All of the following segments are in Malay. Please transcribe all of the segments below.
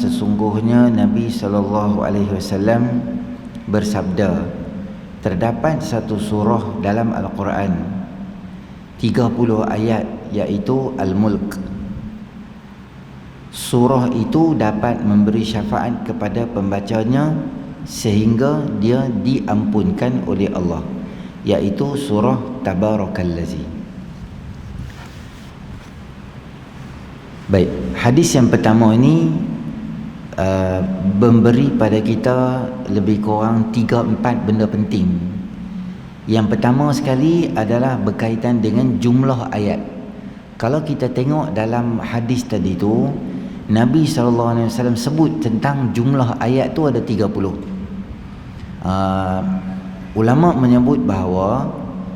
Sesungguhnya Nabi SAW bersabda, terdapat satu surah dalam Al-Quran 30 ayat, iaitu Al-Mulk. Surah itu dapat memberi syafaat kepada pembacanya sehingga dia diampunkan oleh Allah, iaitu surah Tabarakallazi. Baik, hadis yang pertama ini memberi pada kita lebih kurang 3-4 benda penting. Yang pertama sekali adalah berkaitan dengan jumlah ayat. Kalau kita tengok dalam hadis tadi tu, Nabi SAW sebut tentang jumlah ayat tu ada 30. Ulama menyebut bahawa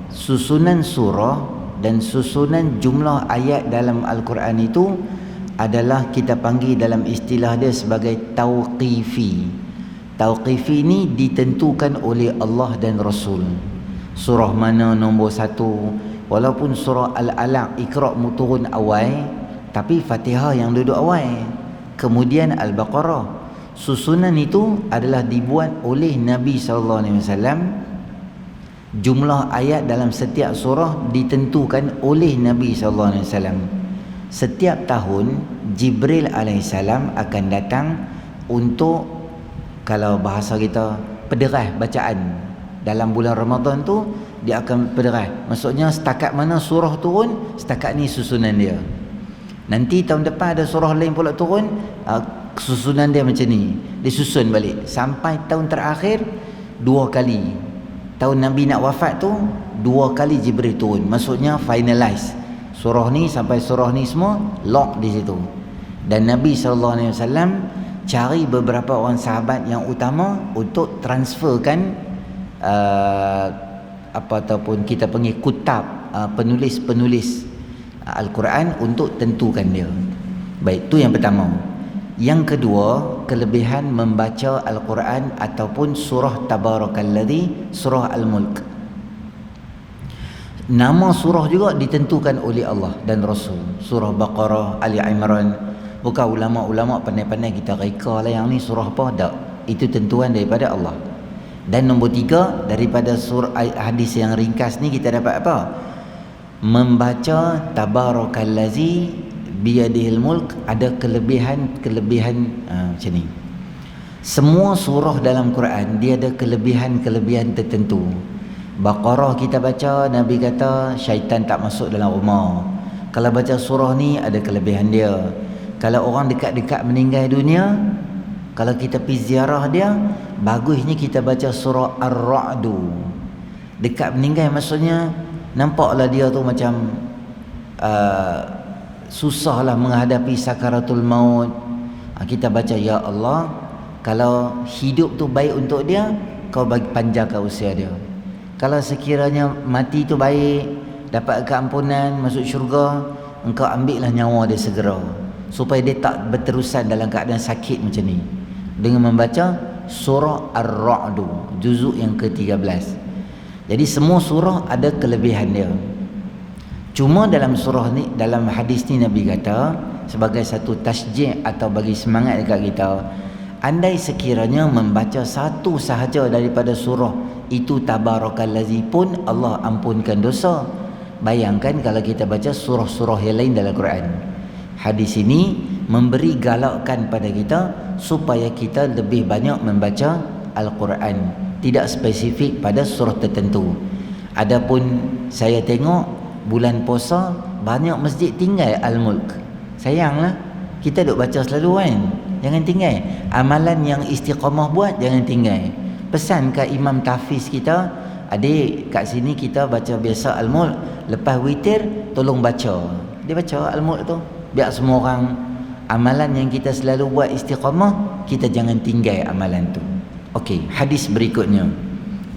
susunan surah dan susunan jumlah ayat dalam Al-Quran itu adalah kita panggil dalam istilah dia sebagai tauqifi. Tauqifi ni ditentukan oleh Allah dan Rasul. Surah mana nombor 1, walaupun surah Al-Alaq Iqra' turun awal, tapi Fatihah yang duduk awal, kemudian Al-Baqarah. Susunan itu adalah dibuat oleh Nabi SAW. Jumlah ayat dalam setiap surah ditentukan oleh Nabi SAW. Setiap tahun Jibril alaihissalam akan datang untuk, kalau bahasa kita, pederah bacaan. Dalam bulan Ramadan tu dia akan pederah. Maksudnya setakat mana surah turun, setakat ni susunan dia. Nanti tahun depan ada surah lain pula turun, susunan dia macam ni, disusun balik sampai tahun terakhir 2 kali. Tahun Nabi nak wafat tu 2 kali Jibril turun. Maksudnya finalize surah ni sampai surah ni semua lock di situ. Dan Nabi SAW cari beberapa orang sahabat yang utama untuk transferkan ataupun kita panggil kutab, penulis-penulis Al-Quran, untuk tentukan dia. Baik, tu yang pertama. Yang kedua, kelebihan membaca Al-Quran ataupun surah Tabarakalladzi, surah Al-Mulk. Nama surah juga ditentukan oleh Allah dan Rasul. Surah Baqarah, Ali Imran. Bukan ulama-ulama pandai-pandai kita reka lah yang ni surah apa, tak. Itu tentuan daripada Allah. Dan nombor 3, daripada surah hadis yang ringkas ni kita dapat apa? Membaca Tabarakallazi biyadihil mulk ada kelebihan macam ni. Semua surah dalam Quran dia ada kelebihan tertentu. Baqarah kita baca, Nabi kata syaitan tak masuk dalam rumah. Kalau baca surah ni ada kelebihan dia. Kalau orang dekat-dekat meninggal dunia, kalau kita pergi ziarah dia, bagusnya kita baca surah Ar-Ra'du. Dekat meninggal maksudnya nampaklah dia tu macam susahlah menghadapi sakaratul maut. Kita baca, ya Allah, kalau hidup tu baik untuk dia, kau bagi panjangkan usia dia. Kalau sekiranya mati tu baik, dapat keampunan, masuk syurga, engkau ambillah nyawa dia segera, supaya dia tak berterusan dalam keadaan sakit macam ni, dengan membaca surah Ar-Ra'du juzuk yang ke-13. Jadi semua surah ada kelebihan dia. Cuma dalam surah ni, dalam hadis ni Nabi kata sebagai satu tasjih atau bagi semangat dekat kita, andai sekiranya membaca satu sahaja daripada surah itu Tabarakallazi pun Allah ampunkan dosa. Bayangkan kalau kita baca surah-surah yang lain dalam Quran. Hadis ini memberi galakkan pada kita supaya kita lebih banyak membaca Al-Quran, tidak spesifik pada surah tertentu. Adapun saya tengok bulan puasa banyak masjid tinggal Al-Mulk. Sayanglah, kita duk baca selalu kan. Jangan tinggal. Amalan yang istiqamah buat jangan tinggal. Pesan ke imam tahfiz kita, adik kat sini kita baca biasa Al-Mulk, lepas witir tolong baca. Dia baca Al-Mulk tu, biar semua orang, amalan yang kita selalu buat istiqamah, kita jangan tinggal amalan tu. Okey, hadis berikutnya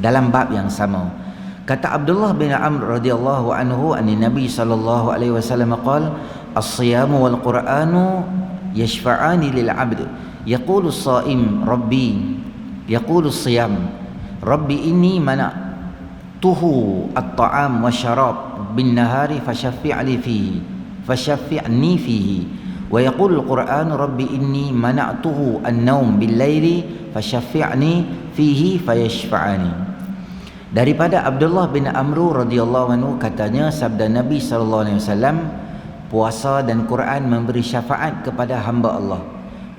dalam bab yang sama. Kata Abdullah bin Amr radhiyallahu anhu, Nabi sallallahu alaihi wasallam qala, as-siyamu wal Qur'anu yashfa'ani lil 'abd yaqulu as-sha'im rabbi, yaqulu as-siyam rabbi inni mana'tuhu at-ta'am wa syarab bin nahari fashaffi'li fihi, fashaffi'ni fihi Wa yaqul al-Quran rabbi inni mana'tuhu an-naum bil-laili fashaffi'ni fihi fayashfa'ani. Daripada Abdullah bin Amr radhiyallahu anhu katanya sabda Nabi sallallahu alaihi wasallam, puasa dan Quran memberi syafaat kepada hamba Allah.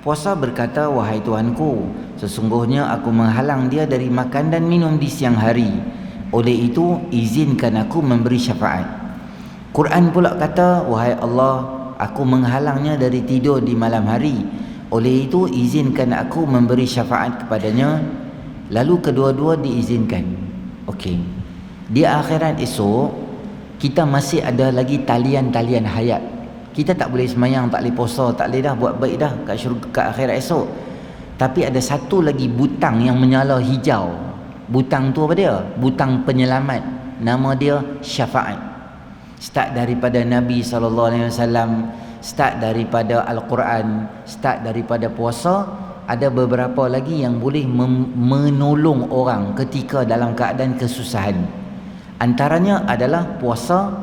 Puasa berkata, wahai Tuhanku, sesungguhnya aku menghalang dia dari makan dan minum di siang hari. Oleh itu, izinkan aku memberi syafaat. Quran pula kata, wahai Allah, aku menghalangnya dari tidur di malam hari. Oleh itu, izinkan aku memberi syafaat kepadanya. Lalu kedua-dua diizinkan. Okey. Di akhirat esok, kita masih ada lagi talian-talian hayat. Kita tak boleh semayang, tak boleh puasa, tak boleh dah buat baik dah kat syurga, kat akhirat esok. Tapi ada satu lagi butang yang menyala hijau. Butang tu apa dia? Butang penyelamat. Nama dia syafaat. Start daripada Nabi SAW, start daripada Al-Quran, start daripada puasa. Ada beberapa lagi yang boleh menolong orang ketika dalam keadaan kesusahan. Antaranya adalah puasa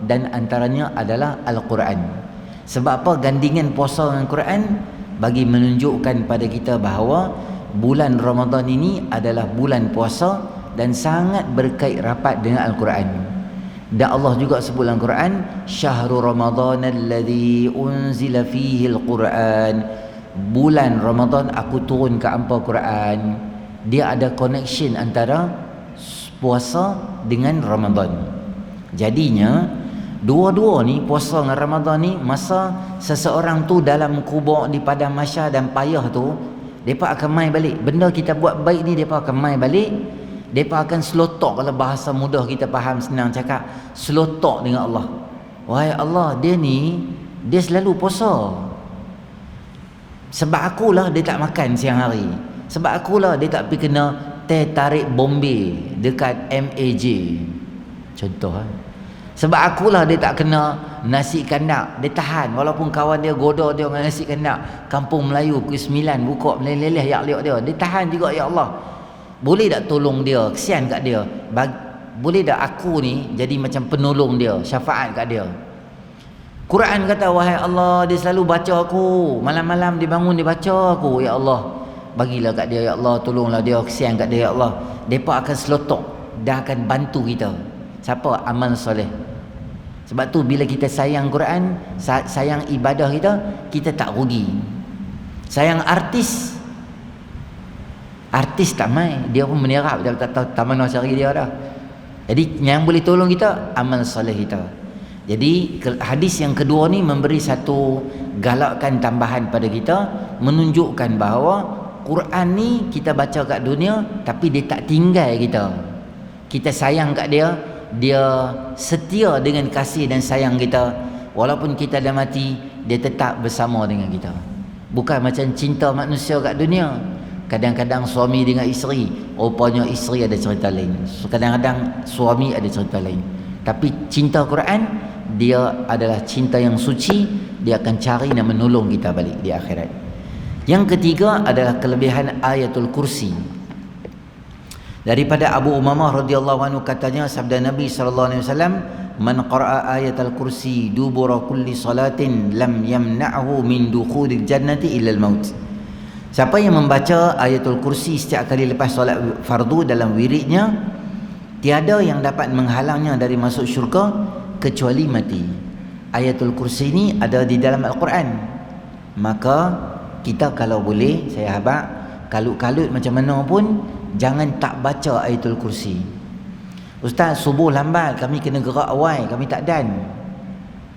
dan antaranya adalah Al-Quran. Sebab apa gandingan puasa dengan Quran? Bagi menunjukkan pada kita bahawa bulan Ramadan ini adalah bulan puasa dan sangat berkait rapat dengan Al-Quran. Dan Allah juga sebut dalam Quran, syahrul Ramadan alladhi unzila fihi Al-Quran. Bulan Ramadan aku turun ke hampa Quran. Dia ada connection antara puasa dengan Ramadan. Jadinya dua-dua ni, puasa dengan Ramadan ni, masa seseorang tu dalam kubur di padang mahsyar dan payah tu, mereka akan mai balik. Benda kita buat baik ni, mereka akan mai balik. Mereka akan slow talk. Kalau bahasa mudah kita faham, senang cakap, slow talk dengan Allah. Wahai Allah, dia ni, dia selalu puasa. Sebab akulah dia tak makan siang hari. Sebab akulah dia tak pergi kena teh tarik Bombay dekat MAJ. Contoh lah. Sebab akulah dia tak kena nasi kandak. Dia tahan walaupun kawan dia goda dia dengan nasi kandak. Kampung Melayu pukul 9 buka meleleh yak-liak dia. Dia tahan juga, ya Allah. Boleh tak tolong dia? Kesian kat dia. Boleh tak aku ni jadi macam penolong dia, syafaat kat dia? Quran kata, wahai Allah, dia selalu baca aku. Malam-malam dia bangun, dia baca aku. Ya Allah, bagilah kat dia, ya Allah, tolonglah dia, kesian kat dia, ya Allah. Mereka akan selotok. Dia akan bantu kita. Siapa? Amal soleh. Sebab tu bila kita sayang Quran, sayang ibadah kita, kita tak rugi. Sayang artis, artis tak main, dia pun menyerap, dia tak tahu tak mana cari dia dah. Jadi yang boleh tolong kita, amal soleh kita. Jadi hadis yang kedua ni memberi satu galakkan tambahan pada kita, menunjukkan bahawa Quran ni kita baca kat dunia, tapi dia tak tinggal kita. Kita sayang kat dia, dia setia dengan kasih dan sayang kita. Walaupun kita dah mati, dia tetap bersama dengan kita. Bukan macam cinta manusia kat dunia. Kadang-kadang suami dengan isteri, rupanya isteri ada cerita lain. Kadang-kadang suami ada cerita lain. Tapi cinta Quran, dia adalah cinta yang suci. Dia akan cari dan menolong kita balik di akhirat. Yang ketiga adalah kelebihan ayatul kursi. Daripada Abu Umamah radhiyallahu anhu katanya, sabda Nabi sallallahu alaihi wasallam, man qara'a ayatul kursi dubura kulli salatin lam yamna'hu min dukhulil jannati illa al-maut. Siapa yang membaca ayatul kursi setiap kali lepas solat fardu dalam wiridnya, tiada yang dapat menghalangnya dari masuk syurga kecuali mati. Ayatul kursi ni ada di dalam Al-Quran. Maka kita kalau boleh, saya habaq, kalut-kalut macam mana pun, jangan tak baca ayatul kursi. Ustaz, subuh lambat, kami kena gerak awal, kami tak dan.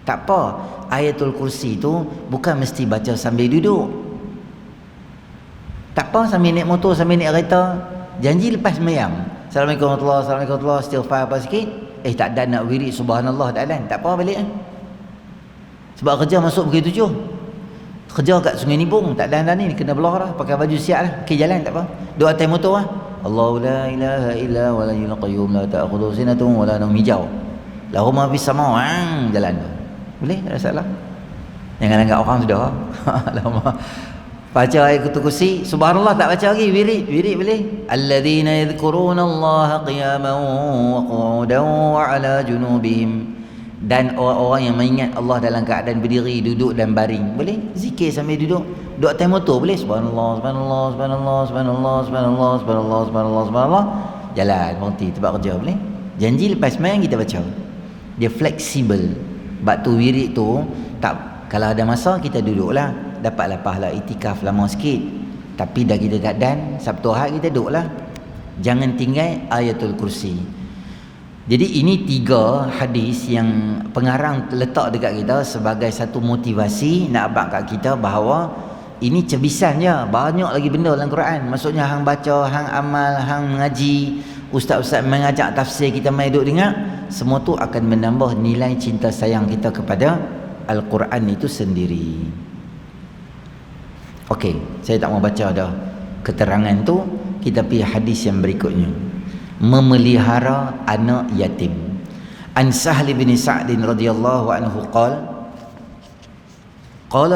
Tak apa, ayatul kursi tu bukan mesti baca sambil duduk. Tak apa, sambil naik motor, sambil naik kereta. Janji lepas sembahyang, Assalamualaikum warahmatullahi wabarakatuh, Assalamualaikum warahmatullahi wabarakatuh, istighfar apa sikit. Tak dan nak wirid subhanallah, tak dan. Tak apa, balik kan. Sebab kerja masuk pukul 7. Kerja kat Sungai Nibung, tak dan ni, kena belah dah, pakai baju siap lah. Okey, jalan tak apa. Duduk atas motor lah. Allahu la ilaha illa wa la ilaha qayyum la ta'khudhu sinatun wa la nawm, hijau. Lahu ma fis sama, jalan. Boleh, tak ada salah. Jangan anggap orang sudah. Lama. Baca ayat kursi, subhanallah tak baca lagi, wirid boleh. Alladzina yadhkuruna Allaha qiyaman wa qu'udan wa 'ala junubihim. Dan orang-orang yang mengingat Allah dalam keadaan berdiri, duduk dan baring, boleh zikir sambil duduk. Duduk atas motor boleh, subhanallah subhanallah subhanallah subhanallah subhanallah subhanallah subhanallah subhanallah, jalan berhenti tempat kerja boleh. Janji lepas main kita baca. Dia fleksibel. Bab tu wirid tu tak, kalau ada masa kita duduklah, dapatlah pahala itikaf lama sikit. Tapi dah kita tak dan Sabtu Ahad kita duduklah. Jangan tinggal ayatul kursi. Jadi ini 3 hadis yang pengarang letak dekat kita sebagai satu motivasi nak abang kat kita bahawa ini cebisan je, banyak lagi benda dalam Quran. Maksudnya hang baca, hang amal, hang mengaji, ustaz-ustaz mengajak tafsir, kita mai duduk dengar, semua tu akan menambah nilai cinta sayang kita kepada Al-Quran itu sendiri. Okey, saya tak mau baca dah keterangan tu, kita pergi hadis yang berikutnya. Memelihara anak yatim. An Sahl bin Sa'd radhiyallahu anhu qala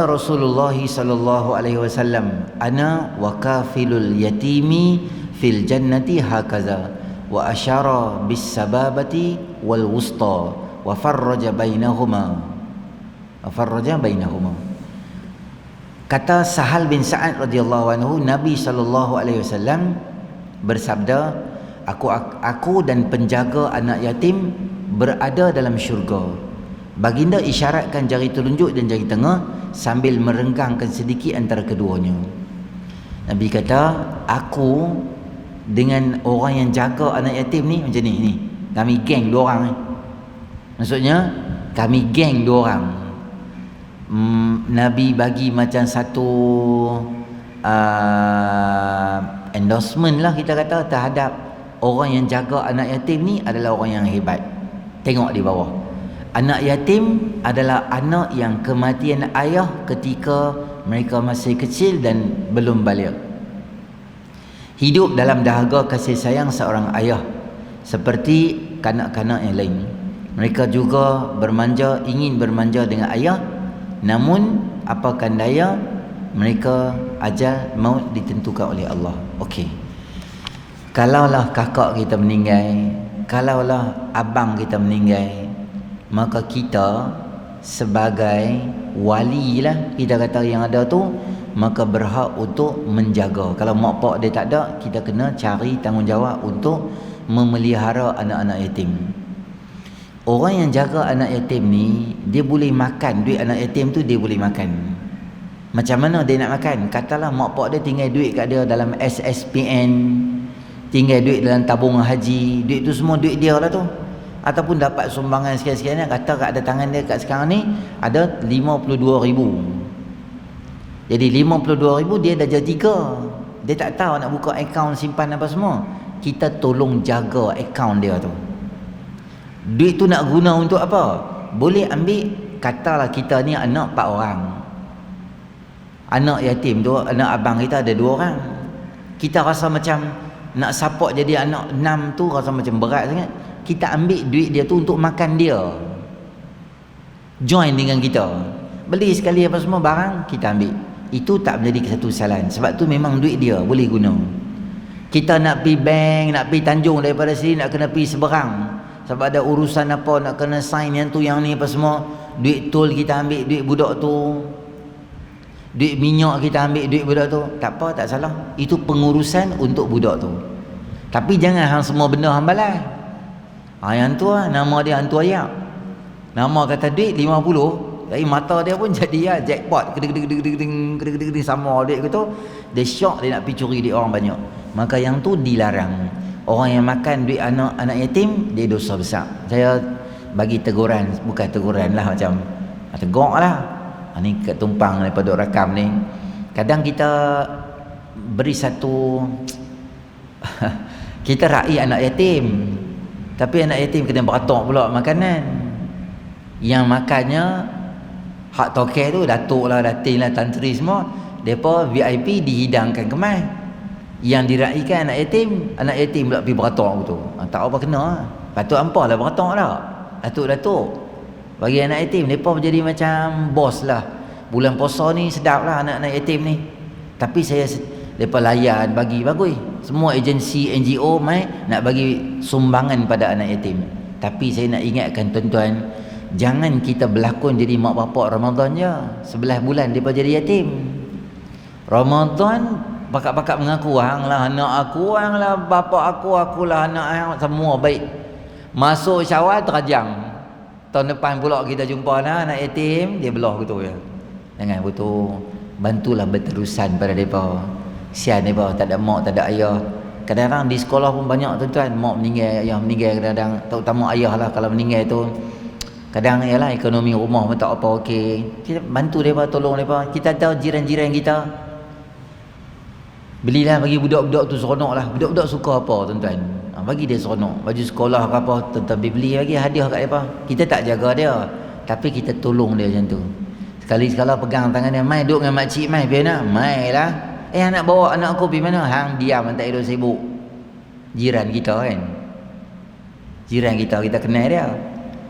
Rasulullah sallallahu alaihi wasallam, ana wa kafilul yatimi fil jannati hakaza, wa asyara bis sababati wal wusta wa farraja bainahuma. Kata Sahal bin Sa'ad radhiyallahu anhu, Nabi sallallahu alaihi wasallam bersabda, Aku dan penjaga anak yatim berada dalam syurga. Baginda isyaratkan jari telunjuk dan jari tengah sambil merenggangkan sedikit antara keduanya. Nabi kata, aku dengan orang yang jaga anak yatim ni macam ni. Kami geng 2 orang ni. Maksudnya kami geng 2 orang. Nabi bagi macam satu endorsement lah kita kata terhadap orang yang jaga anak yatim ni adalah orang yang hebat. Tengok di bawah. Anak yatim adalah anak yang kematian ayah ketika mereka masih kecil dan belum balik. Hidup dalam dahaga kasih sayang seorang ayah seperti kanak-kanak yang lain. Mereka juga ingin bermanja dengan ayah, namun apakan daya, mereka ajal maut ditentukan oleh Allah. Okey. Kalaulah kakak kita meninggal, kalaulah abang kita meninggal, maka kita sebagai wali lah, kita kata yang ada tu, maka berhak untuk menjaga. Kalau mak pak dia tak ada, kita kena cari tanggungjawab untuk memelihara anak-anak yatim. Orang yang jaga anak yatim ni, dia boleh makan duit anak yatim tu, dia boleh makan. Macam mana dia nak makan? Katalah mak pak dia tinggal duit kat dia dalam SSPN, tinggal duit dalam tabungan haji, duit tu semua duit dia lah tu. Ataupun dapat sumbangan sekian-sekian, kata kat ada tangan dia kat sekarang ni ada 52,000. Jadi 52,000 dia dah jadi 3. Dia tak tahu nak buka akaun simpan apa semua. Kita tolong jaga akaun dia tu. Duit tu nak guna untuk apa? Boleh ambil, katalah kita ni anak 4 orang. Anak yatim tu, anak abang kita ada 2 orang. Kita rasa macam nak support jadi anak 6 tu rasa macam berat sangat. Kita ambil duit dia tu untuk makan dia. Join dengan kita. Beli sekali apa semua barang, kita ambil. Itu tak menjadi satu kesalahan. Sebab tu memang duit dia boleh guna. Kita nak pergi bank, nak pergi Tanjung daripada sini, nak kena pergi seberang. Sebab ada urusan apa, nak kena sign yang tu yang ni apa semua. Duit tol kita ambil, duit budak tu. Duit minyak kita ambil, duit budak tu. Tak apa, tak salah. Itu pengurusan untuk budak tu. Tapi jangan hang semua benda hang balas. Yang tu lah, nama dia hantu ayak. Nama kata duit 50, tapi mata dia pun jadi ya jackpot. Kedeng sama duit gitu. Dia syok, dia nak pergi curi duit orang banyak. Maka yang tu dilarang. Orang yang makan duit anak yatim, dia dosa besar. Saya bagi teguran, bukan teguran lah, macam tegak lah. Ni ketumpang daripada rakam ni. Kadang kita beri satu kita raih anak yatim, tapi anak yatim kena beratok pula makanan. Yang makannya hak tokeh tu, datuk lah, datin lah, tantri semua, mereka VIP dihidangkan kemas. Yang diraikan anak yatim pula pergi beratok tu. Tak apa kena, patut ampah lah beratok lah. Datuk-datuk bagi anak yatim, mereka menjadi macam bos lah. Bulan puasa ni sedap lah anak-anak yatim ni. Tapi mereka layan, bagi bagus. Semua agensi NGO mai nak bagi sumbangan pada anak yatim. Tapi saya nak ingatkan tuan-tuan, Jangan kita berlakon jadi mak bapak Ramadan je. 11 bulan dia jadi yatim. Ramadan pakak-pakak mengaku, hanglah anak aku, hanglah bapak aku, akulah anak yang semua baik. Masuk Syawal terajang. Tahun depan pula kita jumpa anak yatim, dia belah betul ya. Jangan betul. Bantulah berterusan pada depa. Kesian depa tak ada mak, tak ada ayah. Kadang-kadang di sekolah pun banyak tuan-tuan, mak meninggal, ayah meninggal kadang-kadang, terutama ayah lah kalau meninggal tu. Kadang ialah ekonomi rumah pun tak apa okey. Kita bantu depa, tolong depa. Kita tahu jiran-jiran kita. Belilah bagi budak-budak tu seronok lah. Budak-budak suka apa tuan-tuan? Bagi dia seronok. Baju sekolah ke apa, tuan-tuan beli lagi hadiah kat depa. Kita tak jaga dia, tapi kita tolong dia macam tu. Sekali-sekala pegang tangan dia, mai duduk dengan makcik, mai pergi mana? Mai lah. Nak bawa anak aku pergi mana? Hang diam, tak hidup sibuk. Jiran kita kan. Jiran kita kenal dia.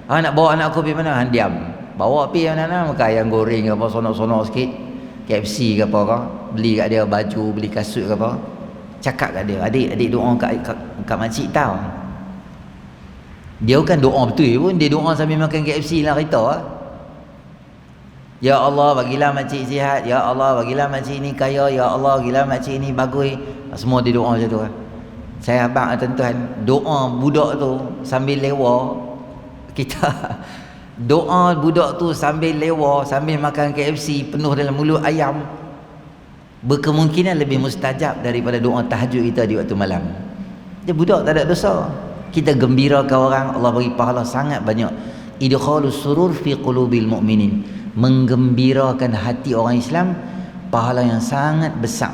Nak bawa anak aku pergi mana? Hang diam. Bawa pergi mana-mana, makan ayam goreng ke apa, sonok-sonok sikit. KFC ke apa ke. Beli kat dia baju, beli kasut ke apa. Cakap kat dia, adik doa kat makcik tahu. Dia bukan doa betul pun, dia doa sambil makan KFC lah kita lah. Ya Allah bagilah makcik sihat, ya Allah bagilah makcik ni kaya, ya Allah bagilah makcik ni bagus. Semua dia doa macam tu lah. Saya abang tuan-tuan, doa budak tu sambil lewa, kita doa budak tu sambil lewa, sambil makan KFC penuh dalam mulut ayam, berkemungkinan lebih mustajab daripada doa tahajud kita di waktu malam. Dia budak tak ada dosa. Kita gembirakan orang, Allah bagi pahala sangat banyak. Idkhalus surur fi qulubil mu'minin, menggembirakan hati orang Islam, pahala yang sangat besar.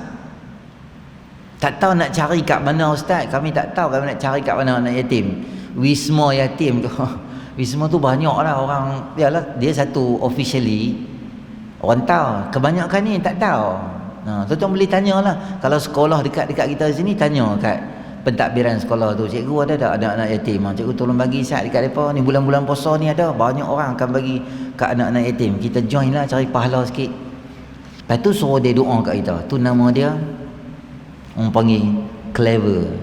Tak tahu nak cari kat mana ustaz, kami tak tahu kami nak cari kat mana anak yatim. Wisma yatim tu wisma tu banyak lah orang, dia satu officially orang tahu, kebanyakan ni tak tahu. Tuan-tuan boleh tanyalah, kalau sekolah dekat-dekat kita sini, tanya kat pentadbiran sekolah tu, cikgu ada tak anak-anak yatim? Cikgu tolong bagi sat dekat mereka ni, bulan-bulan puasa ni ada banyak orang akan bagi kat anak-anak yatim. Kita join lah, cari pahala sikit. Lepas tu suruh dia doa kat kita. Tu nama dia, orang panggil clever.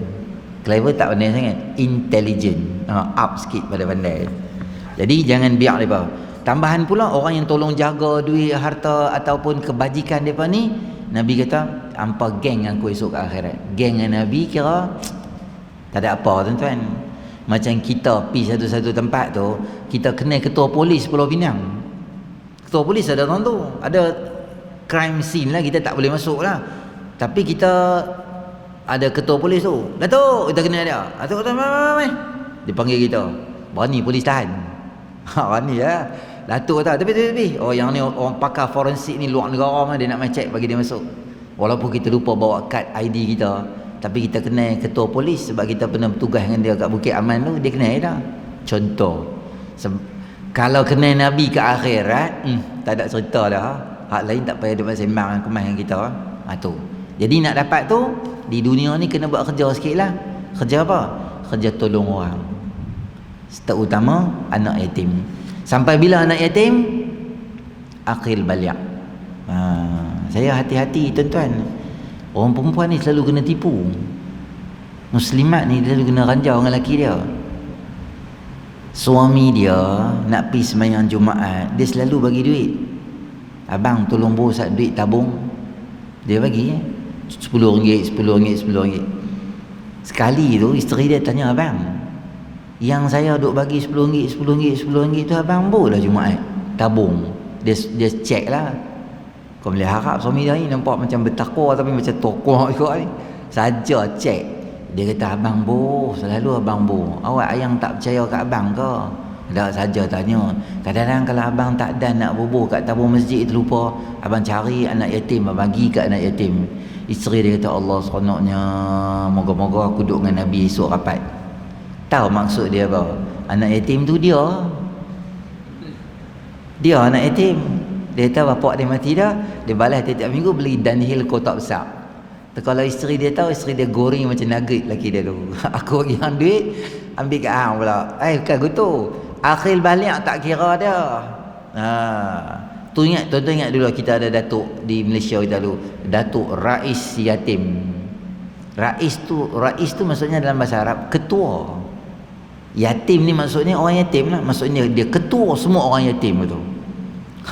Clever tak pandai sangat, intelligent, up sikit pada pandai. Jadi jangan biar mereka. Tambahan pula, orang yang tolong jaga duit, harta ataupun kebajikan mereka ni, Nabi kata, hampa geng aku esok ke akhirat. Geng dengan Nabi kira tak ada apa tuan-tuan. Macam kita pergi satu-satu tempat tu, kita kenal ketua polis Pulau Pinang. Ketua polis ada orang tu, ada crime scene lah, kita tak boleh masuk lah. Tapi kita ada ketua polis tu, Datuk, kita kenal dia. Datuk, mai. Dia panggil kita, berani polis tahan. Berani lah. Datuk kata, tapi yang ni orang pakar forensik ni luar negara, dia nak main check bagi dia masuk. Walaupun kita lupa bawa kad ID kita, tapi kita kenal ketua polis sebab kita pernah bertugas dengan dia kat Bukit Aman tu, dia kenal dah. Contoh, kalau kenal Nabi ke akhirat, tak ada cerita dah. Hak lain tak payah dia sembang kemas dengan kita. Tu. Jadi nak dapat tu, di dunia ni kena buat kerja sikit lah. Kerja apa? Kerja tolong orang. Terutama anak yatim. Sampai bila anak yatim? Aqil baliak. Saya hati-hati tuan-tuan. Orang perempuan ni selalu kena tipu. Muslimat ni selalu kena ranjau dengan lelaki dia. Suami dia nak pergi sembahyang Jumaat, dia selalu bagi duit. Abang tolong bosak duit tabung. Dia bagi RM10, RM10. Sekali tu isteri dia tanya abang, yang saya duk bagi RM10 tu abang boleh Jumaat tabung. Dia check lah. Kau boleh harap suami dia ni nampak macam bertakwa tapi macam tokoh juga ni. Saja check. Dia kata abang selalu abang awak yang tak percaya kat abang ke? Tak saja tanya. Kadang-kadang kalau abang tak dan nak bubuh kat tabung masjid terlupa, abang cari anak yatim, bagi kat anak yatim. Isteri dia kata, Allah seronoknya, moga-moga aku duduk dengan Nabi esok rapat. Tahu maksud dia apa? Anak yatim tu dia anak yatim. Dia tahu bapak dia mati dah, dia balas tiap-tiap minggu beli Dunhill kotak besar. Kalau isteri dia tahu, isteri dia goreng macam nugget laki dia tu. Aku bagi hang duit, ambil kat hang pula. Bukan gitu. Akhil balik tak kira dia. Tuan-tuan ingat dulu kita ada datuk di Malaysia kita dulu, Datuk Rais Yatim. Rais tu maksudnya dalam bahasa Arab ketua. Yatim ni maksudnya orang yatim lah. Maksudnya dia ketua semua orang yatim tu.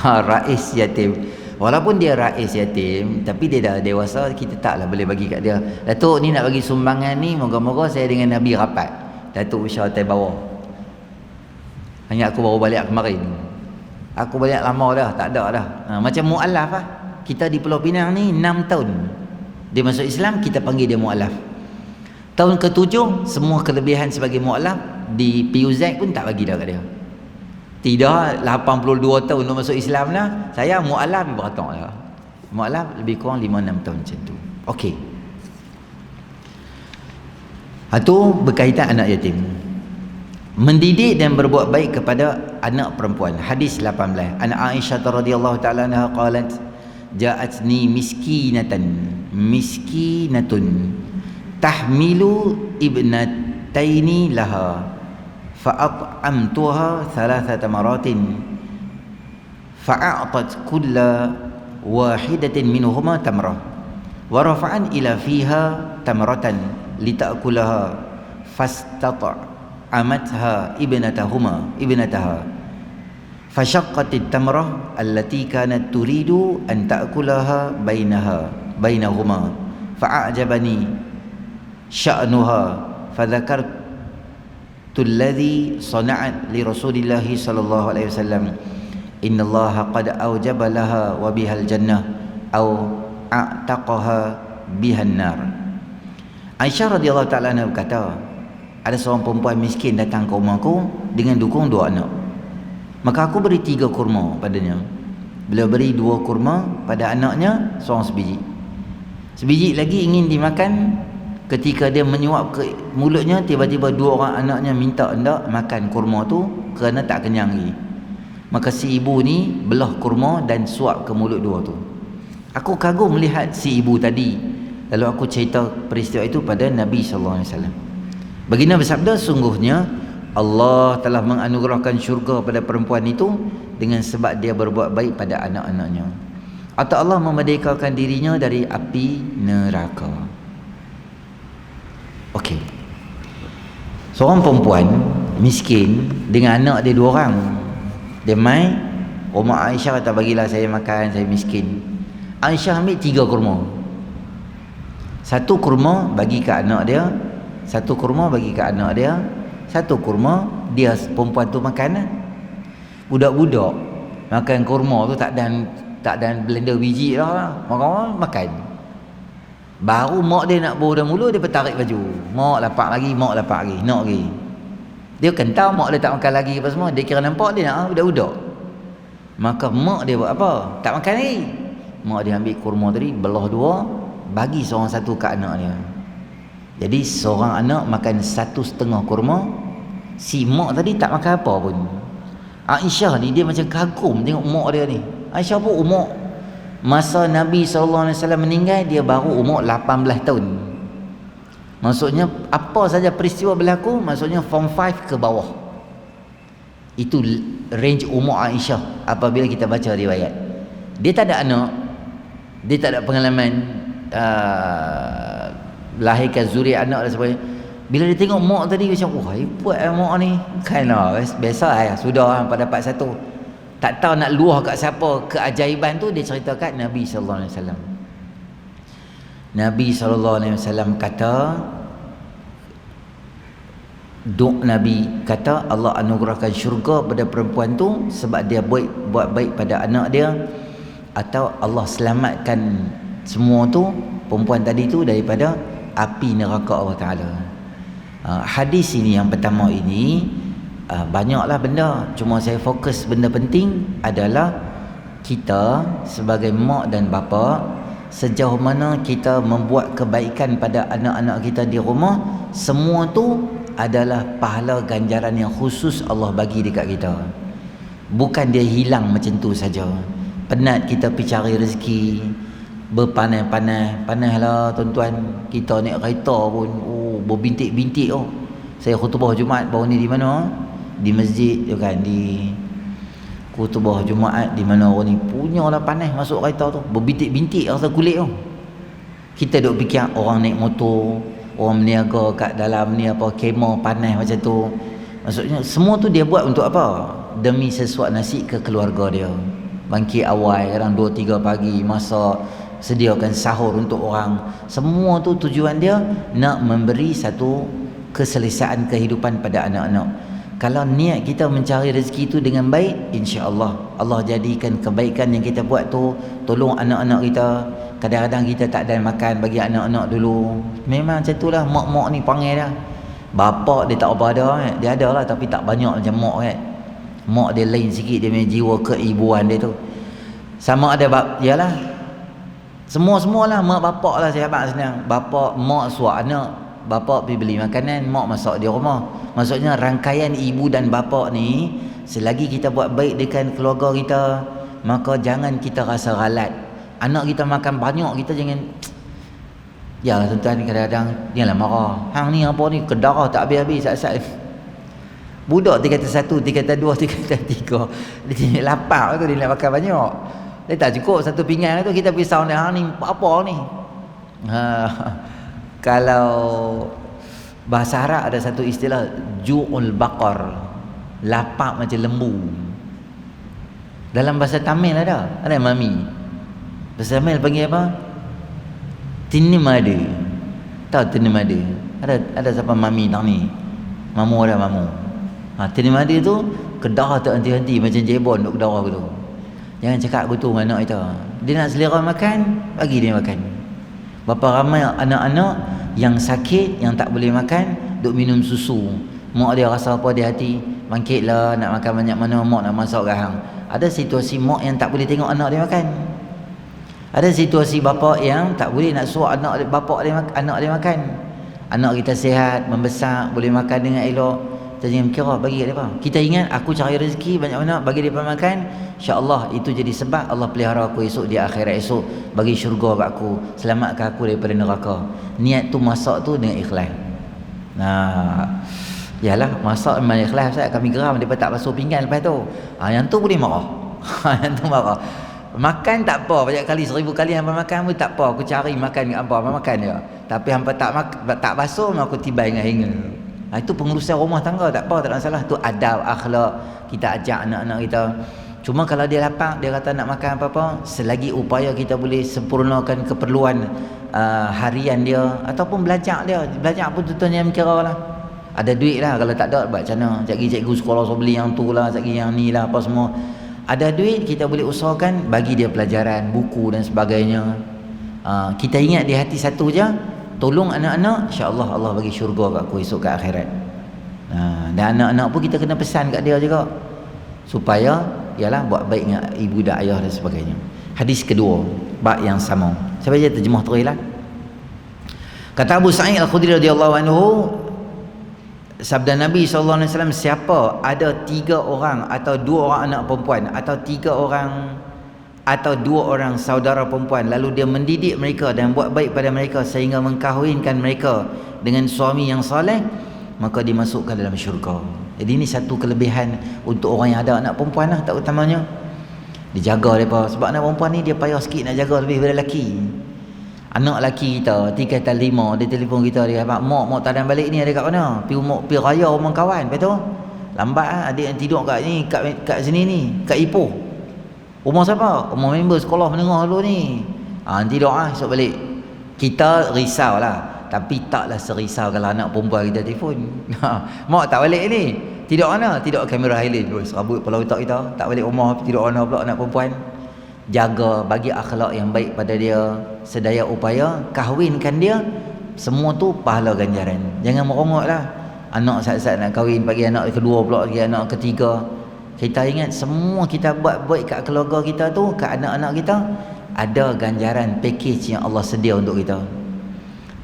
Rais yatim. Walaupun dia rais yatim, tapi dia dah dewasa, kita taklah boleh bagi kat dia. Datuk ni nak bagi sumbangan ni, moga-moga saya dengan Nabi rapat. Datuk usaha atas bawah. Hanya aku baru balik kemarin. Aku balik lama dah, tak ada dah. Macam mu'alaf lah. Kita di Pulau Pinang ni 6 tahun. Dia masuk Islam, kita panggil dia mu'alaf. Tahun ke-7, semua kelebihan sebagai mu'alaf di PUZ pun tak bagi dah kat dia. Tidak 82 tahun untuk masuk Islam lah. Saya mu'alaf berapa lah. Mu'alaf lebih kurang 5-6 tahun macam tu. Okey. Itu berkaitan anak yatim. Mendidik dan berbuat baik kepada anak perempuan. Hadis 18. An Aisyah radhiyallahu ta'ala anha qalat ja'atni miskinatun tahmilu ibnataini laha fa'at'amtuha 3 maratin fa'a'tat kulla wahidatin minhuma tamrah wa rafa'an ila fiha tamratan lita'kulaha fastat'amatha ibnataha fashaqqatit tamrah allati kanat turidu an ta'kulaha bainahuma fa'ajabani sya'nuha fadhakartu الذي صنعت لرسول الله صلى الله عليه وسلم إن الله قد أوجب لها وبها الجنة أو أعتقها بها النار. Aisyah radhiyallahu ta'ala anha berkata, ada seorang perempuan miskin datang ke rumahku dengan dukung 2 anak. Maka aku beri 3 kurma padanya. Beliau beri 2 kurma pada anaknya, seorang sebiji. Sebiji lagi ingin dimakan. Ketika dia menyuap ke mulutnya, tiba-tiba 2 orang anaknya minta hendak makan kurma tu kerana tak kenyang lagi. Maka si ibu ni belah kurma dan suap ke mulut 2 tu. Aku kagum melihat si ibu tadi. Lalu aku cerita peristiwa itu pada Nabi SAW. Baginda bersabda, sungguhnya Allah telah menganugerahkan syurga pada perempuan itu dengan sebab dia berbuat baik pada anak-anaknya, atau Allah memerdekakan dirinya dari api neraka. Okey. Seorang perempuan miskin dengan anak dia 2 orang. Dia mai rumah Aisyah, kata bagilah saya makan, saya miskin. Aisyah ambil 3 kurma. 1 kurma bagi ke anak dia, 1 kurma bagi ke anak dia, 1 kurma dia perempuan tu makan lah. Budak-budak makan kurma tu tak dan blender biji dah, makan. Baru mak dia nak bodoh mulu, dia bertarik baju. Mak lapak lagi, nak lagi. Dia kental mak dia tak makan lagi apa semua. Dia kira nampak dia nak budak-budak. Maka mak dia buat apa? Tak makan lagi. Mak dia ambil kurma tadi, belah 2, bagi seorang 1 ke anak dia. Jadi seorang anak makan 1,5 kurma. Si mak tadi tak makan apa pun. Aisyah ni dia macam kagum tengok mak dia ni. Aisyah pun umur, masa Nabi SAW meninggal, dia baru umur 18 tahun. Maksudnya apa saja peristiwa berlaku, maksudnya form 5 ke bawah. Itu range umur Aisyah apabila kita baca riwayat. Dia tak ada anak, dia tak ada pengalaman lahirkan zuriat anak dan sebagainya. Bila dia tengok mak tadi, macam hebat mak ni. Kan lah, biasa lah, sudah apa dapat 1. Tak tahu nak luah kat siapa keajaiban tu. Dia cerita kat Nabi SAW. Nabi SAW kata, Nabi kata Allah anugerahkan syurga pada perempuan tu sebab dia buat baik pada anak dia, atau Allah selamatkan semua tu, perempuan tadi tu, daripada api neraka Allah Ta'ala. Hadis ini yang pertama ini, banyaklah benda, cuma saya fokus benda penting adalah kita sebagai mak dan bapa, sejauh mana kita membuat kebaikan pada anak-anak kita di rumah. Semua tu adalah pahala ganjaran yang khusus Allah bagi dekat kita. Bukan dia hilang macam tu saja. Penat kita pergi cari rezeki, panas lah tuan-tuan. Kita naik kereta pun berbintik-bintik. Saya khutbah Jumaat baru ni di mana? Di masjid tu kan, di khutbah Jumaat di mana orang ni punyalah panas masuk kereta tu, berbintik-bintik rasa kulit tu. Kita duk fikir orang naik motor, orang meniaga kat dalam ni apa, kemah panas macam tu. Maksudnya semua tu dia buat untuk apa? Demi sesuap nasi ke keluarga dia. Bangkit awal, kadang 2-3 pagi, masak, sediakan sahur untuk orang. Semua tu tujuan dia nak memberi satu keselesaan kehidupan pada anak-anak. Kalau niat kita mencari rezeki tu dengan baik, insya-Allah Allah jadikan kebaikan yang kita buat tu tolong anak-anak kita. Kadang-kadang kita tak ada makan bagi anak-anak dulu. Memang macam itulah mak-mak ni panggil dah. Bapak dia tak apa ada kan. Dia ada lah tapi tak banyak macam mak kan. Mak dia lain sikit, dia punya jiwa keibuan dia tu. Sama ada yalah. Semua-semualah mak bapak lah sahabat senang. Bapak, mak suap anak, bapak pergi beli makanan, mak masak di rumah. Maksudnya rangkaian ibu dan bapa ni, selagi kita buat baik dengan keluarga kita, maka jangan kita rasa ralat. Anak kita makan banyak, kita jangan ya tuan-tuan, kadang-kadang dia lah marah. Hang ni apa ni, kedarah tak habis-habis sat-sat. Budak dia kata 1, dia kata 2, dia kata 3. Dia lapar tu, dia nak makan banyak. Dia tak cukup satu pinggan tu, kita pergi sound dia, hang ni apa ni? Kalau bahasa Arab ada satu istilah ju'ul baqar, lapar macam lembu. Dalam bahasa Tamil ada mami. Bahasa Tamil panggil apa? Tinimada. Tahu tinimada? Ada siapa mami tak ni? Mamu ada mamu. Tinimada tu kedah tak henti-henti macam jebon duk kedah gitu. Jangan cakap begitu dengan anak kita. Dia nak selera makan, bagi dia makan. Berapa ramai anak-anak yang sakit, yang tak boleh makan, duk minum susu. Mak dia rasa apa di hati, bangkitlah nak makan banyak mana, mak nak masak ke hang. Ada situasi mak yang tak boleh tengok anak dia makan. Ada situasi bapa yang tak boleh nak suruh anak dia makan. Anak kita sihat, membesar, boleh makan dengan elok. Kita jangan kira bagi dia apa. Kita ingat aku cari rezeki banyak mana bagi dia makan, insya-Allah itu jadi sebab Allah pelihara aku esok di akhirat esok, bagi syurga kat aku, selamatkan aku daripada neraka. Niat tu masak tu dengan ikhlas. Yalah masak memang ikhlas. Kami geram depa tak basuh pinggan lepas tu. Yang tu boleh marah. Yang tu marah. Makan tak apa, banyak kali 1000 kali hampa makan pun tak apa, aku cari makan kat hampa makan je. Tapi hampa tak basuh, aku tibai dengan hanger. Itu pengurusan rumah tangga, tak apa, tak ada masalah. Tu adab, akhlak kita ajak anak-anak kita. Cuma kalau dia lapar, dia kata nak makan apa-apa, selagi upaya kita boleh sempurnakan keperluan harian dia ataupun belajar dia. Belajar pun tuan-tuan yang kira lah. Ada duit lah, kalau tak ada buat macam mana? Cikgu sekolah so beli yang tu lah, cikgu yang ni lah, apa semua. Ada duit kita boleh usahakan bagi dia pelajaran, buku dan sebagainya. Kita ingat di hati satu je, tolong anak-anak, insya-Allah Allah bagi syurga kat aku esok kat akhirat. Dan anak-anak pun kita kena pesan kat dia juga supaya ialah buat baik dengan ibu dan ayah dan sebagainya. Hadis kedua, bab yang sama. Saya baca terjemah teruslah. Kata Abu Sa'id Al-Khudri radhiyallahu anhu, sabda Nabi SAW, siapa ada 3 orang atau 2 orang anak perempuan atau 3 orang atau 2 orang saudara perempuan, lalu dia mendidik mereka dan buat baik pada mereka sehingga mengkahwinkan mereka dengan suami yang soleh, maka dimasukkan dalam syurga. Jadi ini satu kelebihan untuk orang yang ada anak perempuan lah, tak utamanya dijaga mereka. Sebab anak perempuan ni dia payah sikit nak jaga lebih daripada lelaki. Anak lelaki kita 3 dia telefon kita, dia kata mak tak ada balik ni, ada kat mana? Pergi raya rumah kawan, betul? Lambat lah, adik yang tidur kat ni, kat sini ni, kat Ipoh. Rumah siapa? Rumah member sekolah menengah dulu ni. Tidur lah, esok balik. Kita risau lah, tapi taklah serisau kalau anak perempuan kita telefon. Mak tak balik ni, tidur mana? Tidur kamera Highland. Serabut kepala otak kita, tak balik rumah, tidur mana pula anak perempuan. Jaga, bagi akhlak yang baik pada dia, sedaya upaya kahwinkan dia, semua tu pahala ganjaran. Jangan merongok lah anak saat-saat nak kahwin, bagi anak kedua pula, bagi anak ketiga. Kita ingat semua kita buat baik kat keluarga kita tu, kat anak-anak kita, ada ganjaran package yang Allah sedia untuk kita.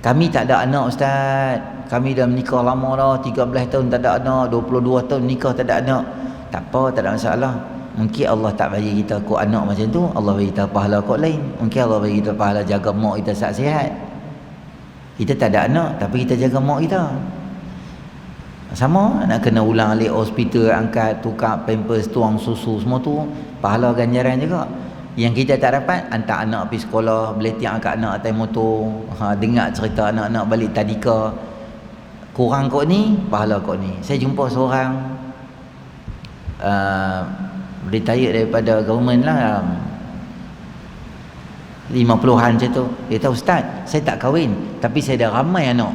Kami tak ada anak ustaz, kami dah menikah lama dah, 13 tahun tak ada anak, 22 tahun nikah tak ada anak. Tak apa, tak ada masalah. Mungkin Allah tak bagi kita kok anak macam tu, Allah bagi kita pahala kok lain. Mungkin Allah bagi kita pahala jaga mak kita saat sihat. Kita tak ada anak tapi kita jaga mak kita. Sama nak kena ulang alik hospital, angkat, tukar pampers, tuang susu, semua tu pahala ganjaran juga. Yang kita tak dapat, hantar anak pergi sekolah, beletik angkat anak atas motor, dengar cerita anak-anak balik tadika. kurang kau ni, pahala kau ni. Saya jumpa seorang retired daripada government lah, 50-an macam tu. Dia kata, Ustaz, saya tak kahwin tapi saya dah ramai anak.